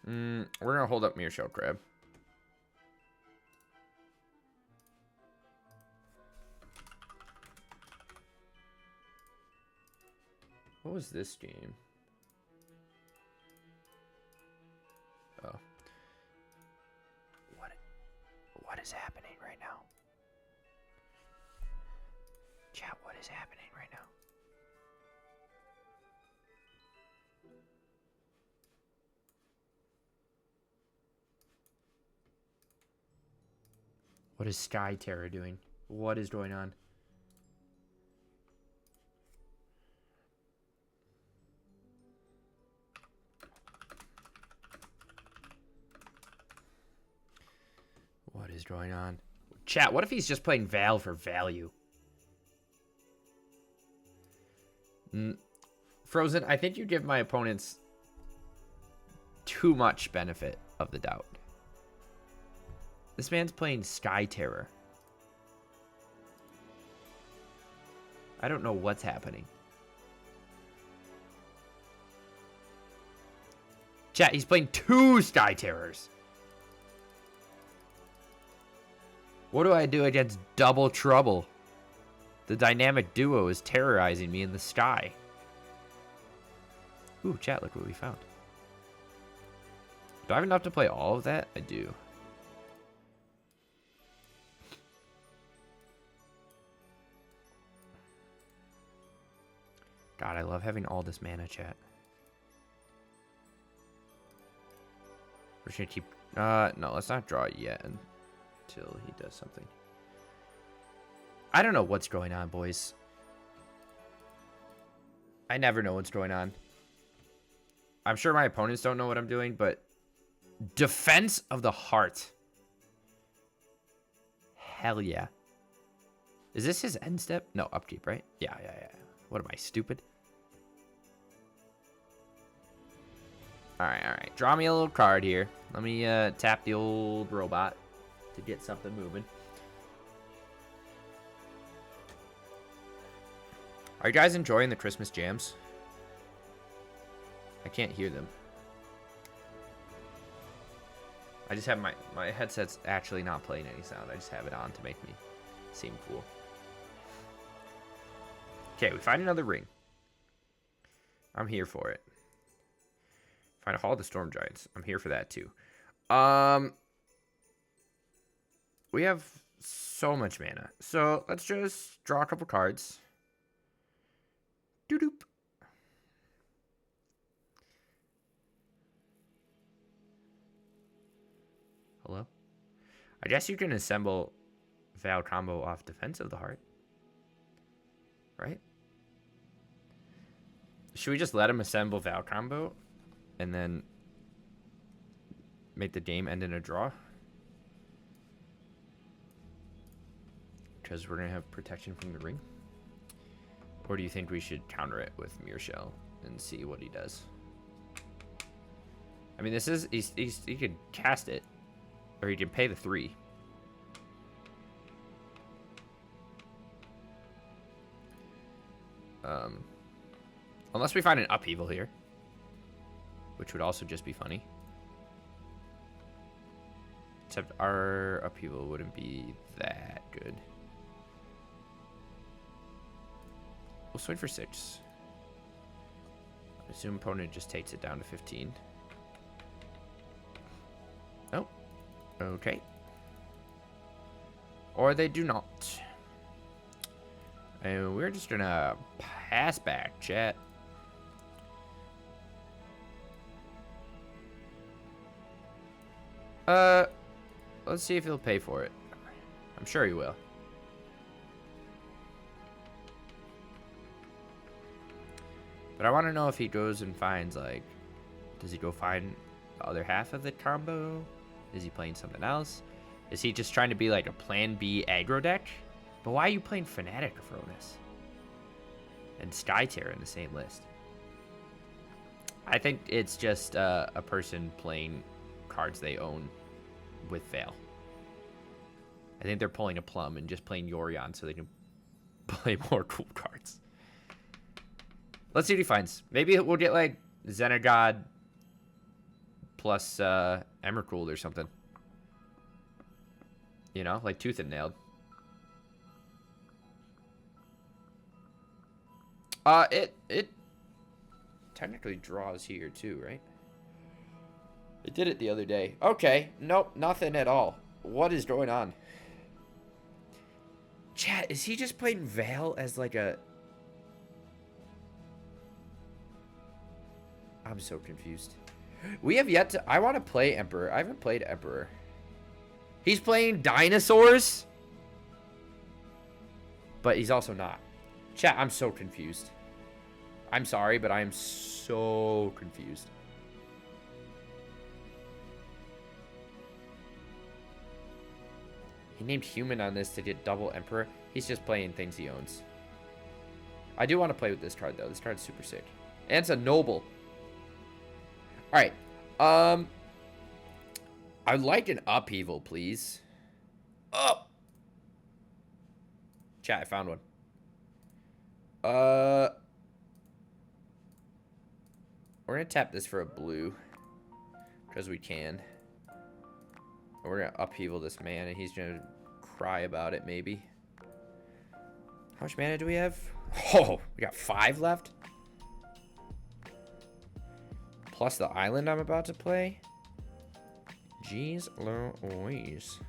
We're gonna hold up Mearshell Crab. What was this game? What What is happening right now? Chat, what is happening right now? What is Sky Terror doing? What is going on? What is going on? Chat, what if he's just playing Val for value? Frozen, I think you give my opponents too much benefit of the doubt. This man's playing Sky Terror. I don't know what's happening. Chat, he's playing 2 Sky Terrors. What do I do against Double Trouble? The dynamic duo is terrorizing me in the sky. Ooh, chat, look what we found. Do I have enough to play all of that? I do. God, I love having all this mana, chat. We're just gonna keep... no, let's not draw it yet until he does something. I don't know what's going on, boys. I never know what's going on. I'm sure my opponents don't know what I'm doing, but... Defense of the Heart. Hell yeah. Is this his end step? No, upkeep, right? Yeah. What am I, stupid? Alright. Draw me a little card here. Let me tap the old robot to get something moving. Are you guys enjoying the Christmas jams? I can't hear them. I just have my headset's actually not playing any sound. I just have it on to make me seem cool. Okay, we find another ring. I'm here for it. Find a Hall of the Storm Giants. I'm here for that too. We have so much mana. So let's just draw a couple cards. Doop. Hello? I guess you can assemble Val combo off Defense of the Heart. Right? Should we just let him assemble Val combo and then make the game end in a draw? Because we're going to have protection from the ring. Or do you think we should counter it with Mirror Shell and see what he does? I mean, this is... he could cast it. Or he can pay the 3. Unless we find an Upheaval here. Which would also just be funny. Except our Upheaval wouldn't be that good. We'll swing for 6. I assume opponent just takes it down to 15. Oh. Okay. Or they do not. And we're just gonna pass back, chat. Let's see if he'll pay for it. I'm sure he will. But I want to know if he goes and finds, like... Does he go find the other half of the combo? Is he playing something else? Is he just trying to be like a plan B aggro deck? But why are you playing Fanatic Afronis? And Sky Terror in the same list? I think it's just a person playing cards they own with Veil. I think they're pulling a Plum and just playing Yorion so they can play more cool cards. Let's see what he finds. Maybe we'll get like Xenagod plus Emrakul or something. You know, like Tooth and Nailed. It technically draws here too, right? It did it the other day. Okay, nope, nothing at all. What is going on? Chat, is he just playing Vale as like a... I'm so confused. We have yet to... I want to play Emperor. I haven't played Emperor. He's playing dinosaurs? But he's also not. Chat, I'm so confused. I'm sorry, but I am so confused. He named human on this to get double Emperor. He's just playing things he owns. I do want to play with this card, though. This card's super sick. And it's a noble. Alright. I'd like an upheaval, please. Oh! Chat, I found one. We're going to tap this for a blue. Because we can. We're going to upheaval this man, and he's going to cry about it, maybe. How much mana do we have? Oh, we got 5 left? Plus the island I'm about to play? Jeez Louise.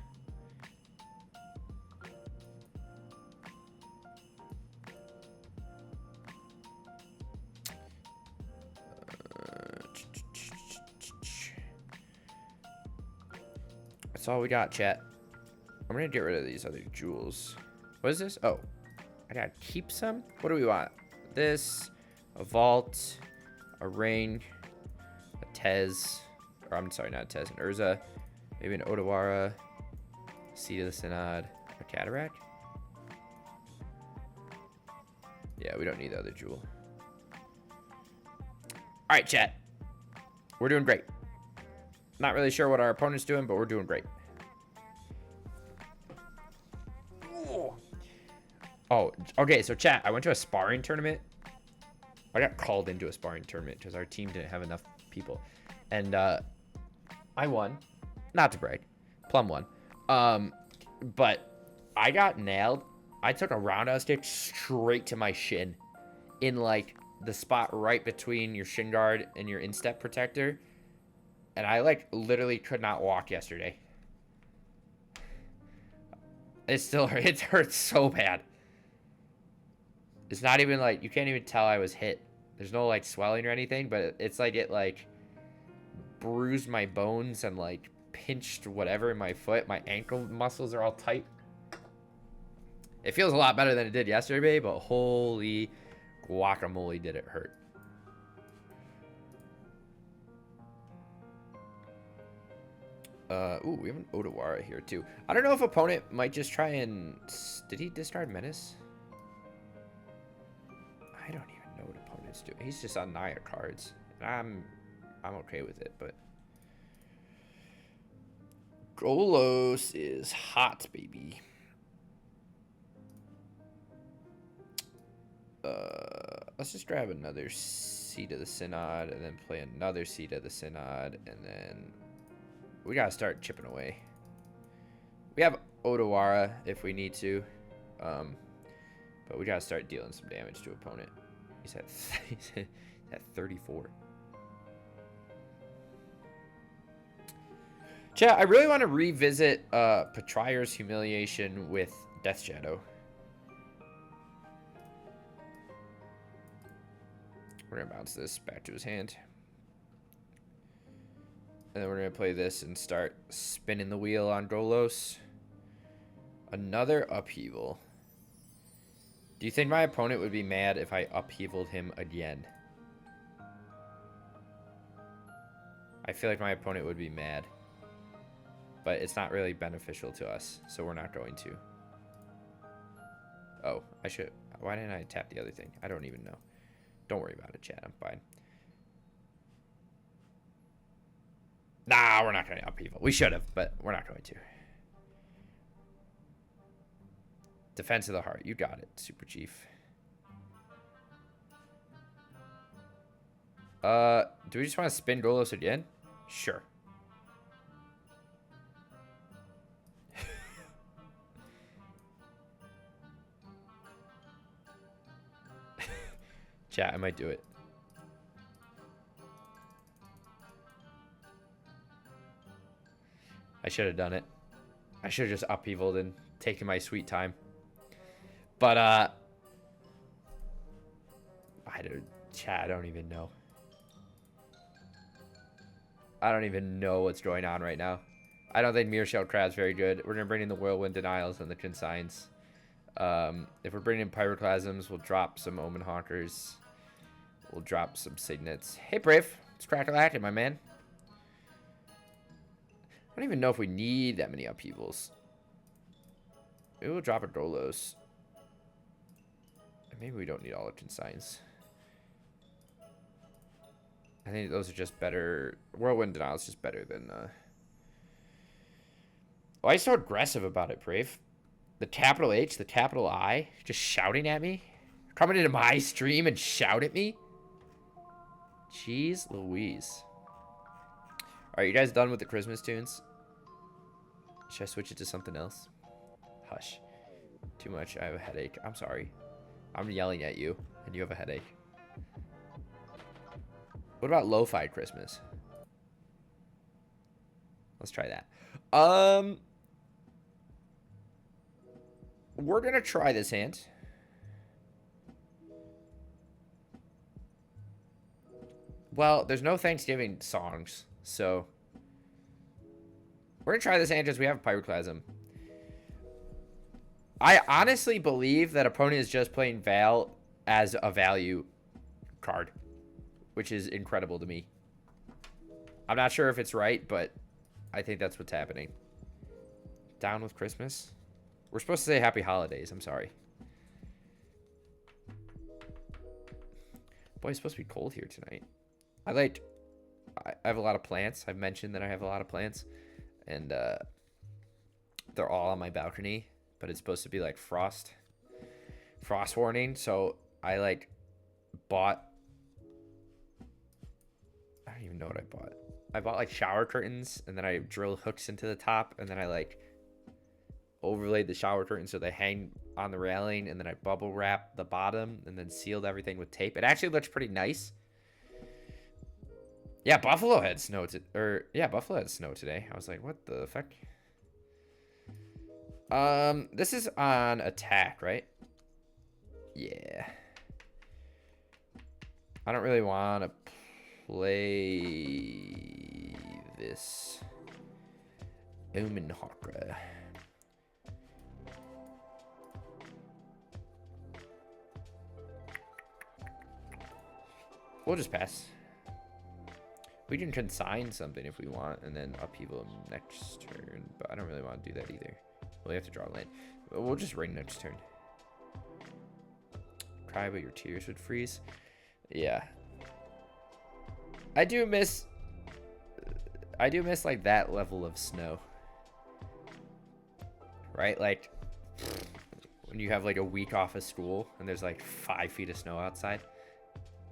That's all we got, chat. I'm gonna get rid of these other jewels. What is this? Oh, I gotta keep some? What do we want? This, a vault, a ring, a Tez, or I'm sorry, not a Tez, an Urza, maybe an Odawara, Seed of the Synod, a Cataract? Yeah, we don't need the other jewel. Alright, chat. We're doing great. Not really sure what our opponent's doing, but we're doing great. Oh, okay, so chat, I went to a sparring tournament. I got called into a sparring tournament because our team didn't have enough people. And I won. Not to brag. Plum won. But I got nailed. I took a roundhouse stick straight to my shin. In, like, the spot right between your shin guard and your instep protector. And I, like, literally could not walk yesterday. It hurts so bad. It's not even, like, you can't even tell I was hit. There's no, like, swelling or anything, but it's like it, like, bruised my bones and, like, pinched whatever in my foot. My ankle muscles are all tight. It feels a lot better than it did yesterday, but holy guacamole did it hurt. Ooh, we have an Odawara here, too. I don't know if opponent might just try and... Did he discard Menace? I don't even know what opponent's doing. He's just on Naya cards. I'm okay with it, but... Golos is hot, baby. Let's just grab another Seed of the Synod and then play another Seed of the Synod, and then... We gotta start chipping away. We have Odawara if we need to. But we gotta start dealing some damage to opponent. He's at 34. Chat, I really want to revisit Patrier's Humiliation with Death Shadow. We're gonna bounce this back to his hand. And then we're going to play this and start spinning the wheel on Golos. Another upheaval. Do you think my opponent would be mad if I upheavaled him again? I feel like my opponent would be mad. But it's not really beneficial to us, so we're not going to. Oh, I should... Why didn't I tap the other thing? I don't even know. Don't worry about it, chat. I'm fine. Nah, we're not going to upheaval. We should have, but we're not going to. Defense of the Heart. You got it, Super Chief. Do we just want to spin Golos again? Sure. Chat, I might do it. I should have done it. I should have just upheavaled and taken my sweet time. But, I don't even know. I don't even know what's going on right now. I don't think Mearshell Crab's very good. We're going to bring in the Whirlwind Denials and the Consigns. If we're bringing in Pyroclasms, we'll drop some Omen Hawkers. We'll drop some Signets. Hey, Brave. It's Crackle-Actin', my man. I don't even know if we need that many upheavals. Maybe we'll drop a Dolos. Maybe we don't need all the Consigns. I think those are just better. Whirlwind Denial is just better than... Why are you so aggressive about it, Brave? The capital H, the capital I, just shouting at me? Coming into my stream and shout at me? Jeez Louise. Alright, you guys done with the Christmas tunes? Should I switch it to something else? Hush. Too much. I have a headache. I'm sorry. I'm yelling at you, and you have a headache. What about lo-fi Christmas? Let's try that. We're gonna try this hand. Well, there's no Thanksgiving songs, so we're gonna try this hand because we have a Pyroclasm. I honestly believe that opponent is just playing Val as a value card, which is incredible to me. I'm not sure if it's right, but I think that's what's happening. Down with Christmas? We're supposed to say Happy Holidays. I'm sorry. Boy, it's supposed to be cold here tonight. I have a lot of plants. I've mentioned that I have a lot of plants. And they're all on my balcony. But it's supposed to be like frost warning. So I bought... I don't even know what I bought. I bought like shower curtains. And then I drilled hooks into the top. And then I overlaid the shower curtains so they hang on the railing, and then I bubble wrapped the bottom and then sealed everything with tape. It actually looks pretty nice. Yeah, Buffalo had snow Buffalo had snow today. I was like, what the fuck? This is on attack, right? Yeah. I don't really want to play this Omen Hawker. We'll just pass. We can consign something if we want, and then upheaval next turn. But I don't really want to do that either. Well, you have to draw land. We'll just ring next turn. Cry, but your tears would freeze. Yeah. I do miss like that level of snow. Right? Like when you have like a week off of school and there's like 5 feet of snow outside.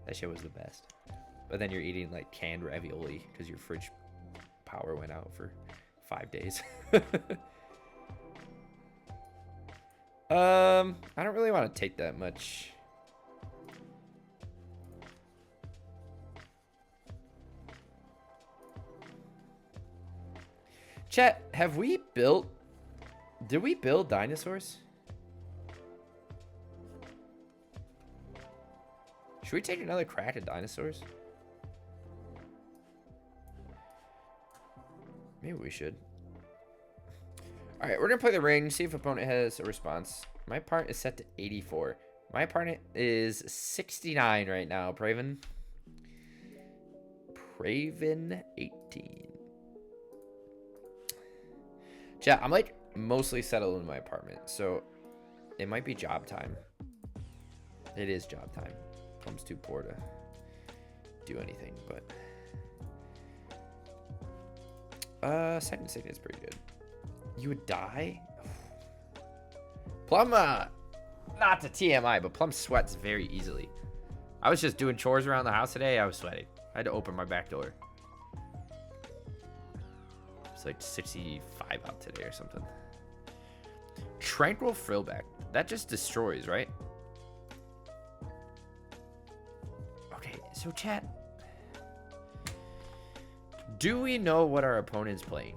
That shit was the best. But then you're eating like canned ravioli because your fridge power went out for 5 days. I don't really want to take that much. Chat, did we build dinosaurs? Should we take another crack at dinosaurs? Maybe we should. Alright, we're going to play the ring, see if opponent has a response. My part is set to 84. My opponent is 69 right now, Praven. Praven 18. Chat, I'm like mostly settled in my apartment, so it might be job time. It is job time. Plum's too poor to do anything, but second signet is pretty good. You would die? Plum, not to TMI, but Plum sweats very easily. I was just doing chores around the house today. I was sweating. I had to open my back door. It's like 65 out today or something. Tranquil Frillback. That just destroys, right? Okay, so chat. Do we know what our opponent's playing?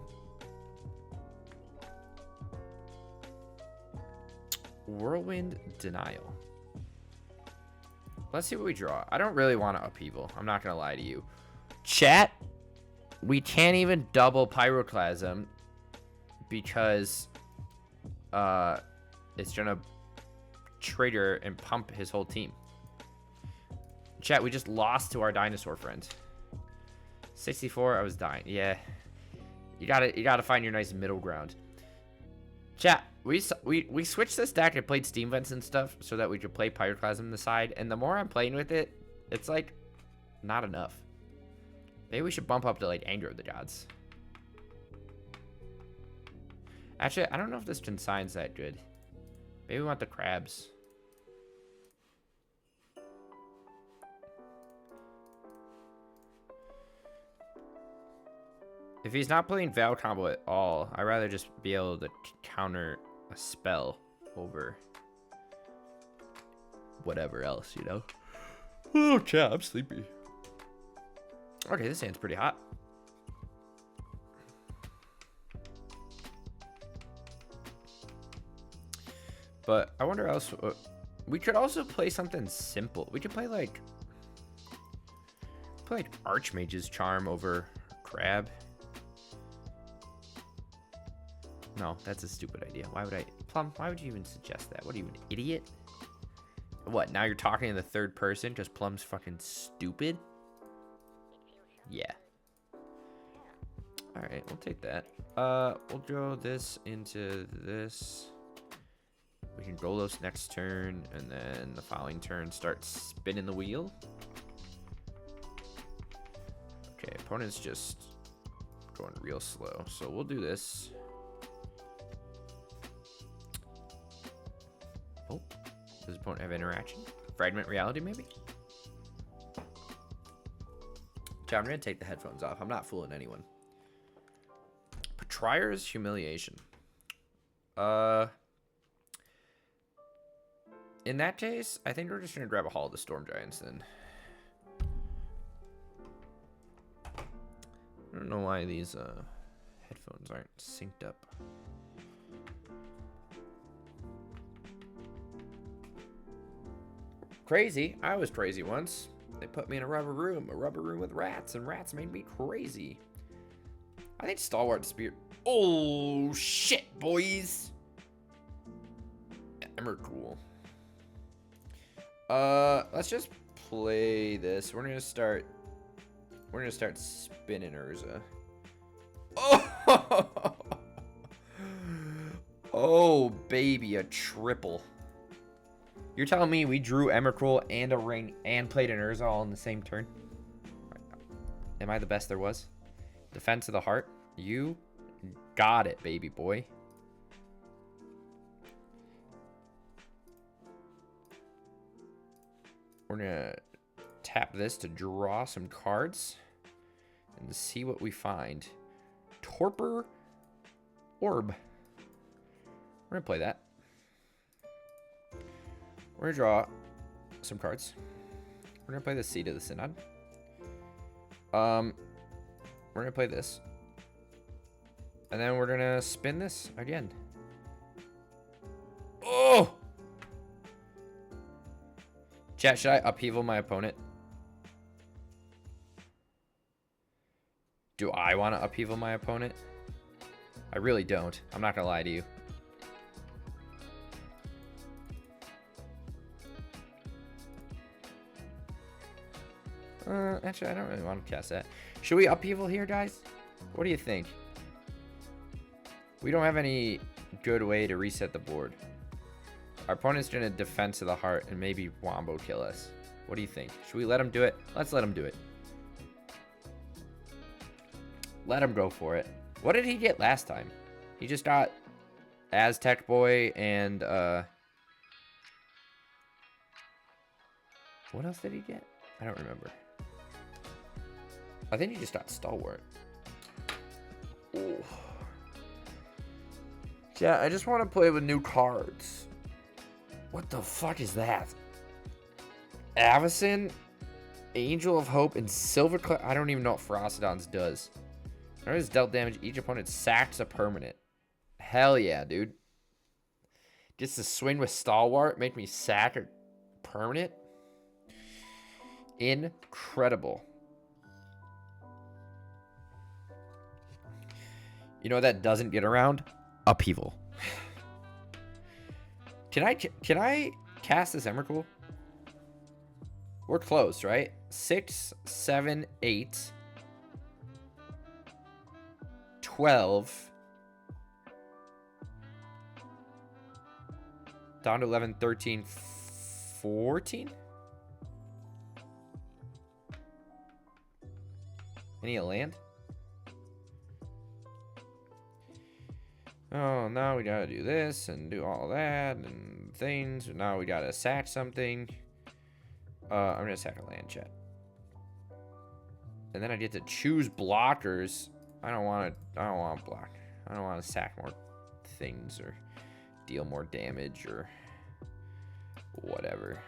Whirlwind Denial. Let's see what we draw. I don't really want to Upheaval. I'm not going to lie to you. Chat, we can't even double Pyroclasm because it's going to trigger and pump his whole team. Chat, we just lost to our dinosaur friend. 64, I was dying. Yeah. You gotta find your nice middle ground. Chat, we switched this deck and played Steam Vents and stuff so that we could play Pyroclasm on the side. And the more I'm playing with it, it's like not enough. Maybe we should bump up to like Anger of the Gods. Actually, I don't know if this consign's that good. Maybe we want the crabs. If he's not playing Val combo at all, I'd rather just be able to counter a spell over whatever else, you know? Oh, chat, I'm sleepy. Okay, this hand's pretty hot. But I wonder else. We could also play something simple. We could play like Archmage's Charm over Crab. No, that's a stupid idea. Why would I? Plum, why would you even suggest that? What are you, an idiot? What, now you're talking in the third person because Plum's fucking stupid? Yeah. Alright, we'll take that. We'll throw this into this. We can Golos next turn, and then the following turn start spinning the wheel. Okay, opponent's just going real slow. So we'll do this. Oh, does opponent have interaction? Fragment reality, maybe? Okay, I'm gonna take the headphones off. I'm not fooling anyone. Patrier's Humiliation. In that case, I think we're just gonna grab a Hall of the Storm Giants then. I don't know why these headphones aren't synced up. Crazy. I was crazy once. They put me in a rubber room with rats, and rats made me crazy. I think Stalwart Spear. Oh shit, boys. Emrakul. Let's just play this. We're gonna start spinning Urza. Oh, oh baby, a triple. You're telling me we drew Emrakul and a ring and played an Urza all in the same turn? Am I the best there was? Defense of the Heart. You got it, baby boy. We're gonna tap this to draw some cards and see what we find. Torpor Orb. We're gonna play that. We're gonna draw some cards. We're gonna play the Seed of the Synod. We're gonna play this. And then we're gonna spin this again. Oh! Chat, should I Upheaval my opponent? Do I want to Upheaval my opponent? I really don't. I'm not gonna lie to you. Actually, I don't really want to cast that. Should we Upheaval here, guys? What do you think? We don't have any good way to reset the board. Our opponent's going to Defense of the Heart and maybe Wombo kill us. What do you think? Should we let him do it? Let's let him do it. Let him go for it. What did he get last time? He just got Aztec Boy and, what else did he get? I don't remember. I think he just got Stalwart. Ooh. Yeah, I just want to play with new cards. What the fuck is that? Avacyn, Angel of Hope, and Silver Cloud. I don't even know what Ferocidons does. Whenever it's dealt damage, each opponent sacks a permanent. Hell yeah, dude. Gets to swing with Stalwart, make me sack or permanent. Incredible. You know what that doesn't get around? Upheaval. Can I cast this Emrakul? We're close, right? 6, 7, 8, 12. Down to 11, 13, 14? Any land? Oh, now we gotta do this and do all that and things. Now we gotta sack something. I'm gonna sack a land, chat. And then I get to choose blockers. I don't want to block. I don't want to sack more things or deal more damage or whatever.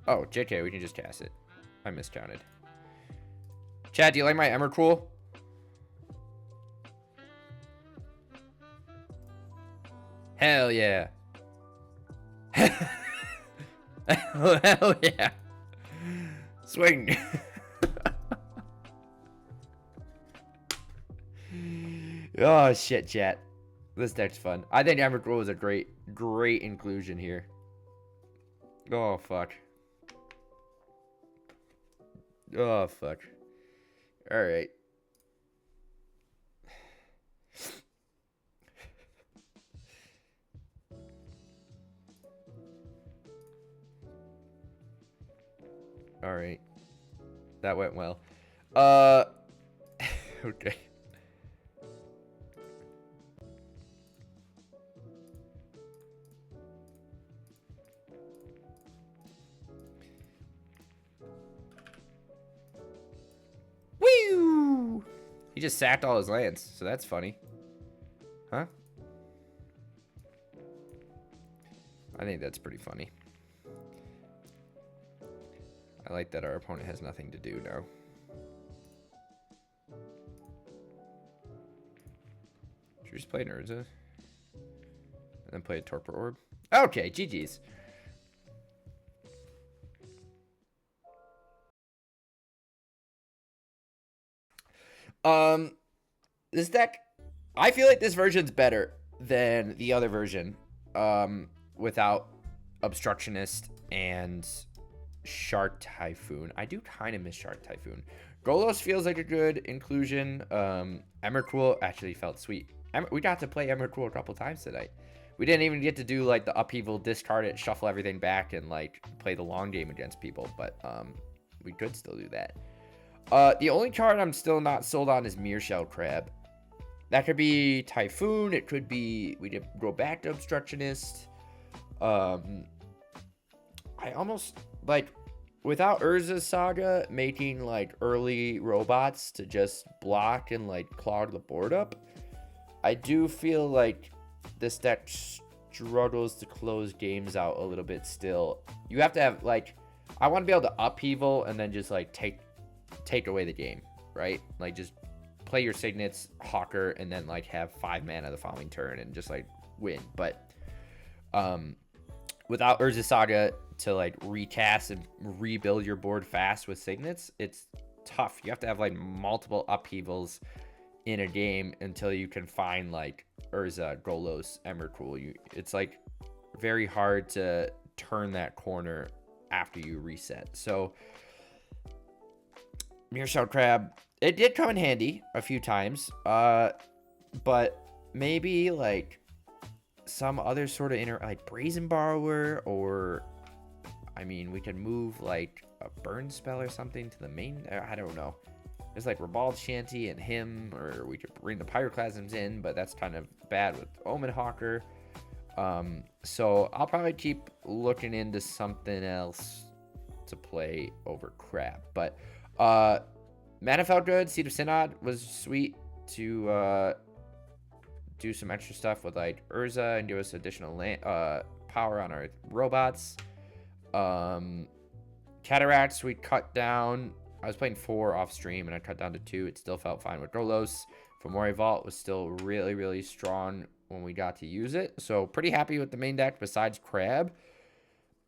Oh, JK, we can just cast it. I miscounted. Chad, do you like my Emrakul? Hell yeah. Hell yeah. Swing. Oh, shit, chat. This deck's fun. I think Emrakul is a great inclusion here. Oh, fuck. Oh, fuck. Alright. Alright. That went well. Okay. Woo! He just sacked all his lands, so that's funny. Huh? I think that's pretty funny. I like that our opponent has nothing to do now. Should we just play an Urza? And then play a Torpor Orb? Okay, GG's. This deck, I feel like this version's better than the other version. Without Obstructionist and Shark Typhoon. I do kind of miss Shark Typhoon. Golos feels like a good inclusion. Emrakul actually felt sweet. We got to play Emrakul a couple times tonight. We didn't even get to do like the Upheaval, discard it, shuffle everything back, and like play the long game against people. But we could still do that. The only card I'm still not sold on is Mearshell Crab. That could be Typhoon. It could be we did go back to Obstructionist. I almost like without Urza's Saga making like early robots to just block and like clog the board up. I do feel like this deck struggles to close games out a little bit still. You have to have like I want to be able to Upheaval and then just like take away the game, right? Like just play your Signets, Hawker, and then like have 5 mana the following turn and just like win. But without Urza Saga to like recast and rebuild your board fast with Signets, it's tough. You have to have like multiple Upheavals in a game until you can find like Urza, Golos, Emrakul. It's like very hard to turn that corner after you reset. So Mearshell Crab, it did come in handy a few times, but maybe like some other sort of like Brazen Borrower, or I mean we can move like a burn spell or something to the main. I don't know. There's like Ribald Shanty and him, or we could bring the Pyroclasms in, but that's kind of bad with Omen Hawker. So I'll probably keep looking into something else to play over Crab. But Mana felt good. Seed of Synod was sweet to do some extra stuff with like Urza and give us additional power on our robots. Cataracts we cut down. I was playing 4 off stream and I cut down to 2. It still felt fine with Golos. Fomori Vault was still really, really strong when we got to use it. So pretty happy with the main deck besides Crab.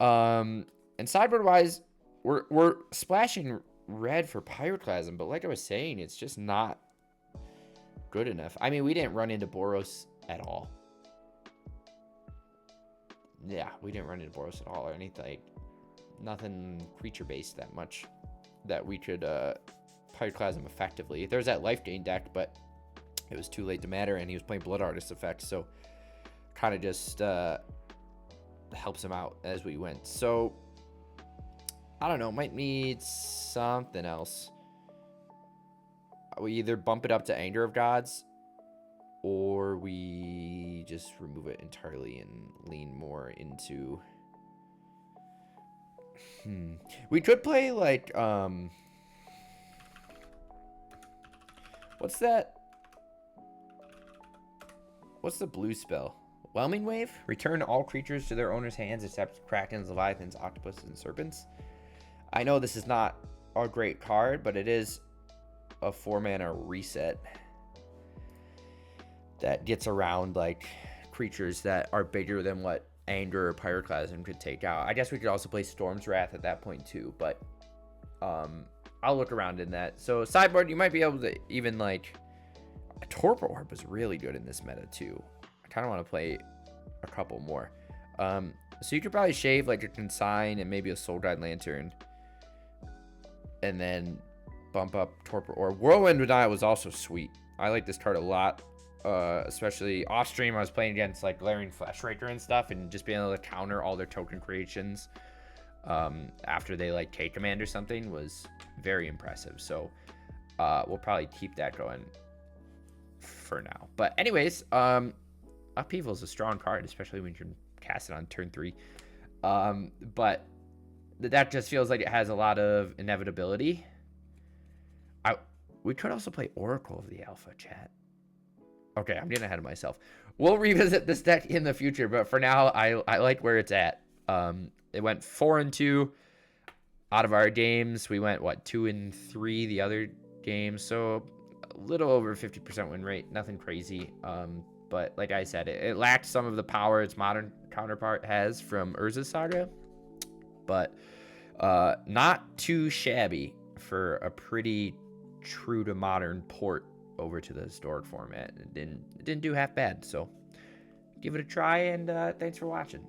And sideboard wise, we're splashing red for Pyroclasm, but like I was saying, it's just not good enough. I mean, we didn't run into Boros at all. Yeah, we didn't run into Boros at all or anything. Like, nothing creature based that much that we could Pyroclasm effectively. There's that life gain deck, but it was too late to matter, and he was playing Blood Artist effect, so kind of just helps him out as we went. So I don't know, might need something else. We either bump it up to Anger of Gods, or we just remove it entirely and lean more into... We could play, like, what's that? What's the blue spell? Whelming Wave? Return all creatures to their owner's hands except Krakens, Leviathans, Octopuses, and Serpents. I know this is not a great card, but it is a 4-mana reset that gets around, like, creatures that are bigger than what Anger or Pyroclasm could take out. I guess we could also play Storm's Wrath at that point too, but I'll look around in that. So sideboard, you might be able to even, like, a Torpor Orb was really good in this meta too. I kind of want to play a couple more. So you could probably shave like a Consign and maybe a Soul Guide Lantern, and then bump up Torpor Orb. Whirlwind Naya was also sweet. I like this card a lot. Especially off stream, I was playing against like Glaring Fleshraker and stuff, and just being able to counter all their token creations after they like take command or something was very impressive. So we'll probably keep that going for now. But anyways, Upheaval is a strong card, especially when you can cast it on turn 3. But that just feels like it has a lot of inevitability. We could also play Oracle of the Alpha, chat. Okay, I'm getting ahead of myself. We'll revisit this deck in the future, but for now, I like where it's at. It went 4-2 out of our games. We went, what, 2-3 the other games, so a little over 50% win rate. Nothing crazy. But like I said, it lacked some of the power its modern counterpart has from Urza's Saga, but not too shabby for a pretty true to modern port over to the historic format. It didn't do half bad, so give it a try, and thanks for watching.